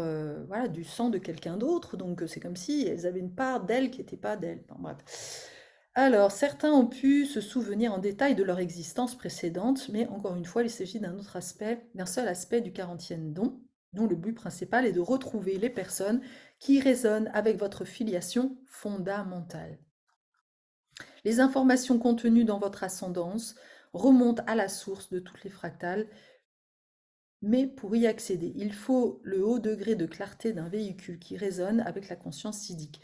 A: voilà, du sang de quelqu'un d'autre, donc c'est comme si elles avaient une part d'elles qui n'était pas d'elles. Enfin, bref. Alors, certains ont pu se souvenir en détail de leur existence précédente, mais encore une fois, il s'agit d'un autre aspect, d'un seul aspect du 40e don, dont le but principal est de retrouver les personnes qui résonnent avec votre filiation fondamentale. Les informations contenues dans votre ascendance remontent à la source de toutes les fractales, mais pour y accéder, il faut le haut degré de clarté d'un véhicule qui résonne avec la conscience siddhique.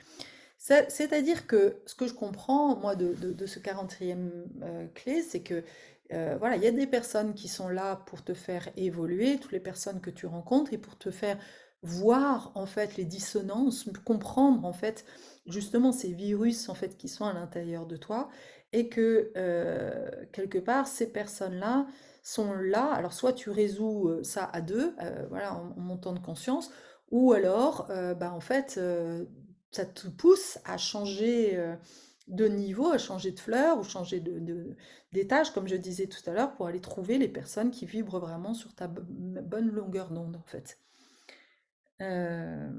A: C'est-à-dire que ce que je comprends, moi, de ce 40e clé, c'est que voilà, il y a des personnes qui sont là pour te faire évoluer, toutes les personnes que tu rencontres, et pour te faire voir en fait les dissonances, comprendre en fait justement ces virus en fait qui sont à l'intérieur de toi, et que quelque part ces personnes-là sont là. Alors soit tu résous ça à deux, voilà, en montant de conscience, ou alors bah, en fait ça te pousse à changer de niveau, à changer de fleur ou changer d'étage, comme je disais tout à l'heure, pour aller trouver les personnes qui vibrent vraiment sur ta bonne longueur d'onde, en fait. Euh,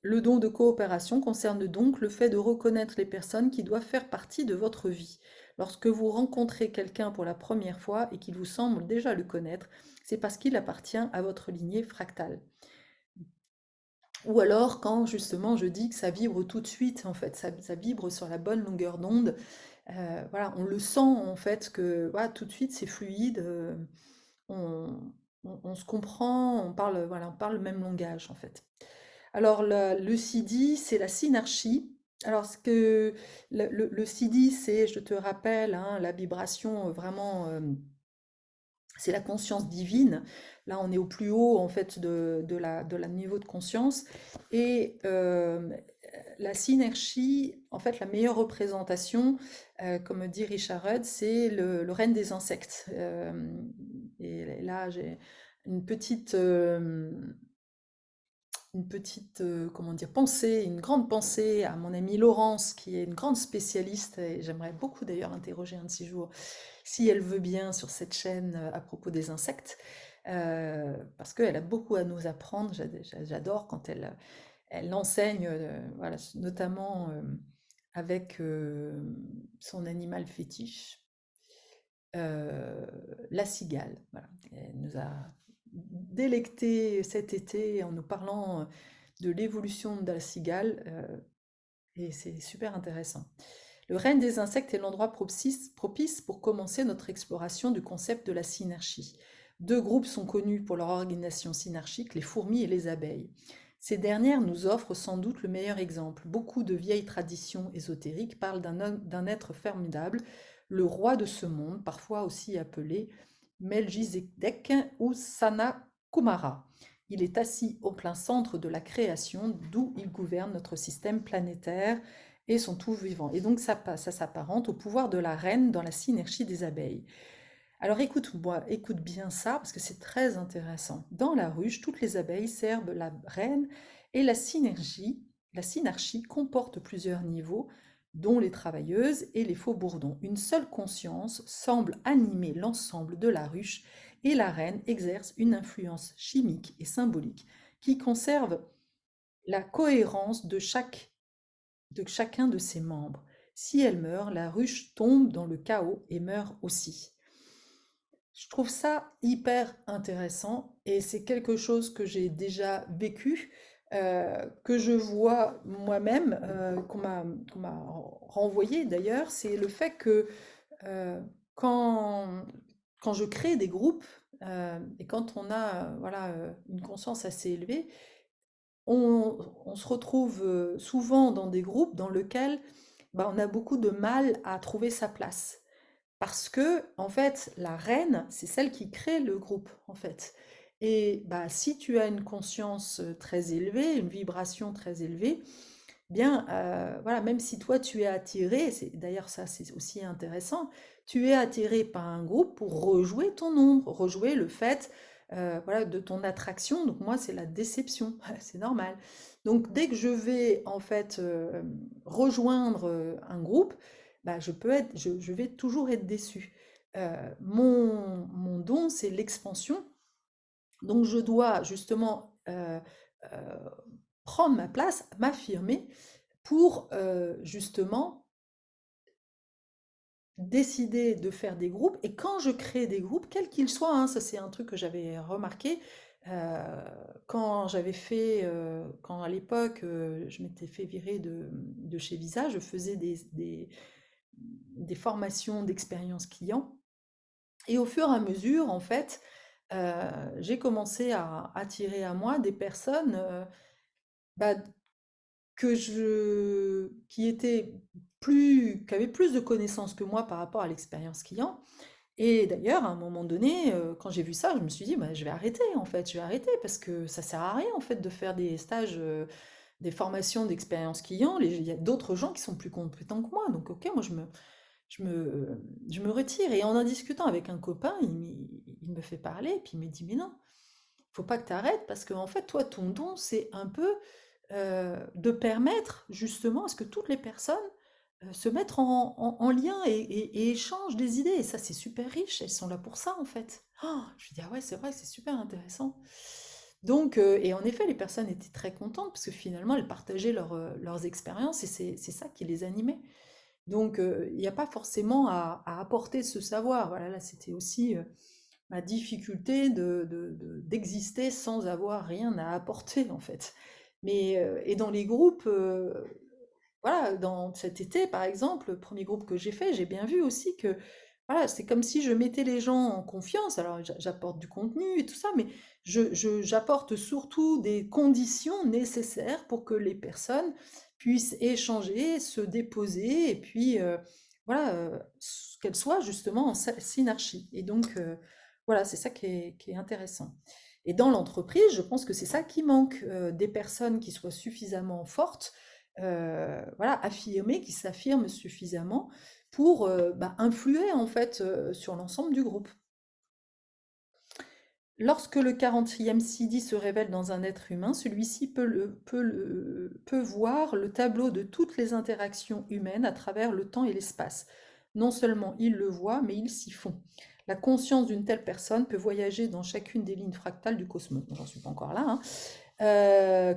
A: le don de coopération concerne donc le fait de reconnaître les personnes qui doivent faire partie de votre vie. Lorsque vous rencontrez quelqu'un pour la première fois et qu'il vous semble déjà le connaître, c'est parce qu'il appartient à votre lignée fractale. Ou alors quand justement je dis que ça vibre tout de suite, en fait, ça vibre sur la bonne longueur d'onde. Voilà, on le sent en fait que voilà, tout de suite c'est fluide, on, on se comprend, on parle, voilà, on parle le même langage en fait. Alors le Sidi, c'est la synarchie. Alors ce que le Sidi, c'est, je te rappelle, hein, la vibration vraiment c'est la conscience divine. Là, on est au plus haut en fait de la niveau de conscience. Et la synergie, en fait, la meilleure représentation, comme dit Richard Rudd, c'est le règne des insectes. Et là, j'ai une petite, euh, comment dire, pensée, une grande pensée à mon amie Laurence, qui est une grande spécialiste, et j'aimerais beaucoup d'ailleurs interroger un de ces jours, si elle veut bien, sur cette chaîne à propos des insectes, parce qu'elle a beaucoup à nous apprendre. J'adore quand elle enseigne, voilà, notamment avec son animal fétiche, euh, la cigale. Voilà. Elle nous a délecté cet été en nous parlant de l'évolution de la cigale, et c'est super intéressant. Le règne des insectes est l'endroit propice pour commencer notre exploration du concept de la synarchie. Deux groupes sont connus pour leur organisation synarchique, les fourmis et les abeilles. Ces dernières nous offrent sans doute le meilleur exemple. Beaucoup de vieilles traditions ésotériques parlent d'un être formidable, le roi de ce monde, parfois aussi appelé Melchizedek ou Sanakumara. Il est assis au plein centre de la création, d'où il gouverne notre système planétaire et son tout vivant. Et donc ça s'apparente au pouvoir de la reine dans la synergie des abeilles. Alors écoute-moi, écoute bien ça, parce que c'est très intéressant. Dans la ruche, toutes les abeilles servent la reine, et la synarchie comporte plusieurs niveaux, dont les travailleuses et les faux bourdons. Une seule conscience semble animer l'ensemble de la ruche, et la reine exerce une influence chimique et symbolique qui conserve la cohérence de chacun de ses membres. Si elle meurt, la ruche tombe dans le chaos et meurt aussi. Je trouve ça hyper intéressant, et c'est quelque chose que j'ai déjà vécu, que je vois moi-même, qu'on m'a renvoyé d'ailleurs. C'est le fait que euh, quand, quand je crée des groupes, et quand on a voilà, une conscience assez élevée, on se retrouve souvent dans des groupes dans lesquels bah, on a beaucoup de mal à trouver sa place. Parce que, en fait, la reine, c'est celle qui crée le groupe, en fait. Et bah, si tu as une conscience très élevée, une vibration très élevée, bien, voilà, même si toi tu es attiré, d'ailleurs ça c'est aussi intéressant, tu es attiré par un groupe pour rejouer ton ombre, rejouer le fait, voilà, de ton attraction. Donc moi c'est la déception, c'est normal. Donc dès que je vais en fait rejoindre un groupe, bah, je vais toujours être déçue. Mon don, c'est l'expansion. Donc je dois justement prendre ma place, m'affirmer pour justement décider de faire des groupes. Et quand je crée des groupes, quels qu'ils soient, hein, ça c'est un truc que j'avais remarqué, quand j'avais fait, quand à l'époque je m'étais fait virer de chez Visa, je faisais des formations d'expérience client. Et au fur et à mesure, en fait, j'ai commencé à attirer à moi des personnes bah, qui avaient plus de connaissances que moi par rapport à l'expérience client. Et d'ailleurs, à un moment donné, quand j'ai vu ça, je me suis dit, bah, je vais arrêter en fait, je vais arrêter parce que ça sert à rien en fait de faire des stages, des formations d'expérience client. Il y a d'autres gens qui sont plus compétents que moi, donc ok, moi je me, je me retire. Et en discutant avec un copain, il me fait parler, puis il me dit, mais non, faut pas que tu arrêtes parce que en fait, toi, ton don, c'est un peu de permettre justement à ce que toutes les personnes se mettent en lien et échangent des idées. Et ça, c'est super riche. Elles sont là pour ça, en fait. Oh, je me dis, ah ouais, c'est vrai, c'est super intéressant. Donc, et en effet, les personnes étaient très contentes parce que finalement, elles partageaient leurs expériences et c'est ça qui les animait. Donc, il n'y a pas forcément à apporter ce savoir. Voilà, là, c'était aussi ma difficulté d'exister sans avoir rien à apporter, en fait. Mais, et dans les groupes, voilà, dans cet été, par exemple, le premier groupe que j'ai fait, j'ai bien vu aussi que, voilà, c'est comme si je mettais les gens en confiance. Alors, j'apporte du contenu et tout ça, mais j'apporte surtout des conditions nécessaires pour que les personnes puissent échanger, se déposer, et puis, voilà, qu'elles soient justement en synarchie. Et donc, voilà, c'est ça qui est intéressant. Et dans l'entreprise, je pense que c'est ça qui manque, des personnes qui soient suffisamment fortes, voilà, affirmées, qui s'affirment suffisamment pour bah, influer en fait sur l'ensemble du groupe. Lorsque le 40e Sidi se révèle dans un être humain, celui-ci peut voir le tableau de toutes les interactions humaines à travers le temps et l'espace. Non seulement il le voit, mais il s'y fond. La conscience d'une telle personne peut voyager dans chacune des lignes fractales du cosmos. J'en suis pas encore là, hein.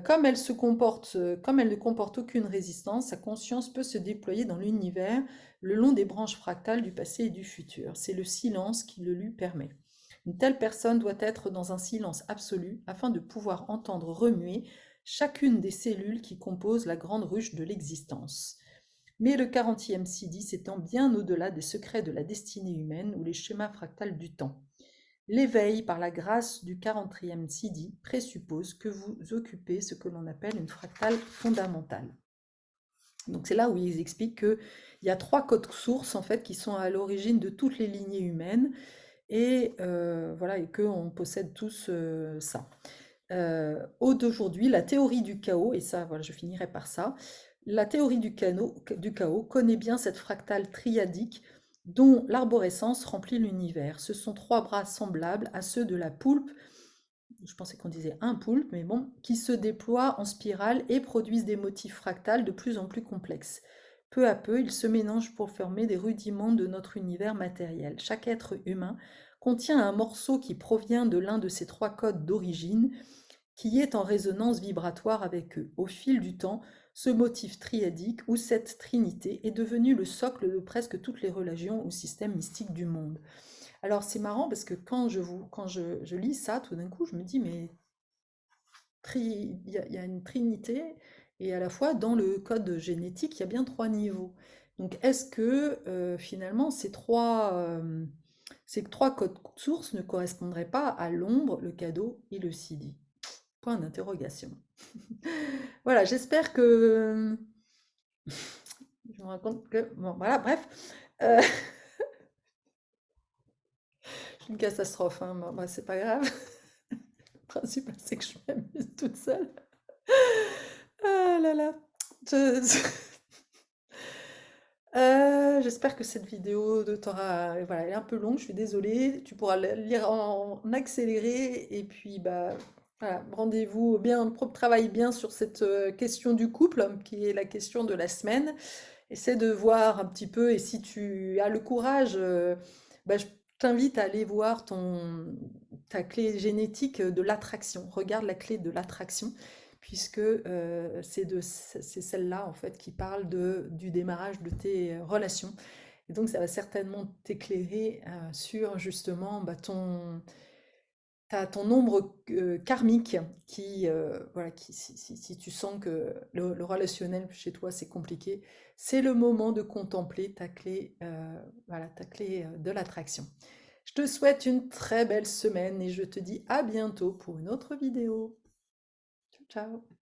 A: Comme elle ne comporte aucune résistance, sa conscience peut se déployer dans l'univers le long des branches fractales du passé et du futur. C'est le silence qui le lui permet. Une telle personne doit être dans un silence absolu afin de pouvoir entendre remuer chacune des cellules qui composent la grande ruche de l'existence. Mais le 40e Sidi s'étend bien au-delà des secrets de la destinée humaine ou les schémas fractales du temps. L'éveil par la grâce du 40e Sidi présuppose que vous occupez ce que l'on appelle une fractale fondamentale. Donc c'est là où ils expliquent qu'il y a 3 codes sources en fait qui sont à l'origine de toutes les lignées humaines et voilà, et qu'on possède tous ça. Au d'aujourd'hui, la théorie du chaos, et ça voilà, je finirai par ça, la théorie du chaos connaît bien cette fractale triadique dont l'arborescence remplit l'univers. Ce sont 3 bras semblables à ceux de la poulpe, je pensais qu'on disait un poulpe, mais bon, qui se déploient en spirale et produisent des motifs fractales de plus en plus complexes. Peu à peu, ils se mélangent pour former des rudiments de notre univers matériel. Chaque être humain contient un morceau qui provient de l'un de ces 3 codes d'origine, qui est en résonance vibratoire avec eux. Au fil du temps, ce motif triadique ou cette trinité est devenu le socle de presque toutes les religions ou systèmes mystiques du monde. Alors c'est marrant parce que quand je lis ça, tout d'un coup, je me dis, mais il y a une trinité et à la fois dans le code génétique, il y a bien 3 niveaux. Donc est-ce que finalement ces trois codes sources ne correspondraient pas à l'ombre, le cadeau et le sidi? Point d'interrogation. Voilà, j'espère que... Je me rends compte que... Bon, voilà, bref. Euh, je suis une catastrophe, hein. Bon, bah, c'est pas grave. Le principal, c'est que je m'amuse toute seule. Ah là là. te- j'espère que cette vidéo t'aura... Voilà, elle est un peu longue, je suis désolée. Tu pourras la lire en accéléré. Et puis, bah, voilà, rendez-vous bien, travaille bien sur cette question du couple, qui est la question de la semaine. Essaie de voir un petit peu, et si tu as le courage, bah, je t'invite à aller voir ta clé génétique de l'attraction. Regarde la clé de l'attraction, puisque c'est celle-là en fait qui parle du démarrage de tes relations. Et donc ça va certainement t'éclairer sur justement bah, ton ombre karmique voilà, si tu sens que le relationnel chez toi c'est compliqué, c'est le moment de contempler voilà, ta clé de l'attraction. Je te souhaite une très belle semaine et je te dis à bientôt pour une autre vidéo. Ciao, ciao.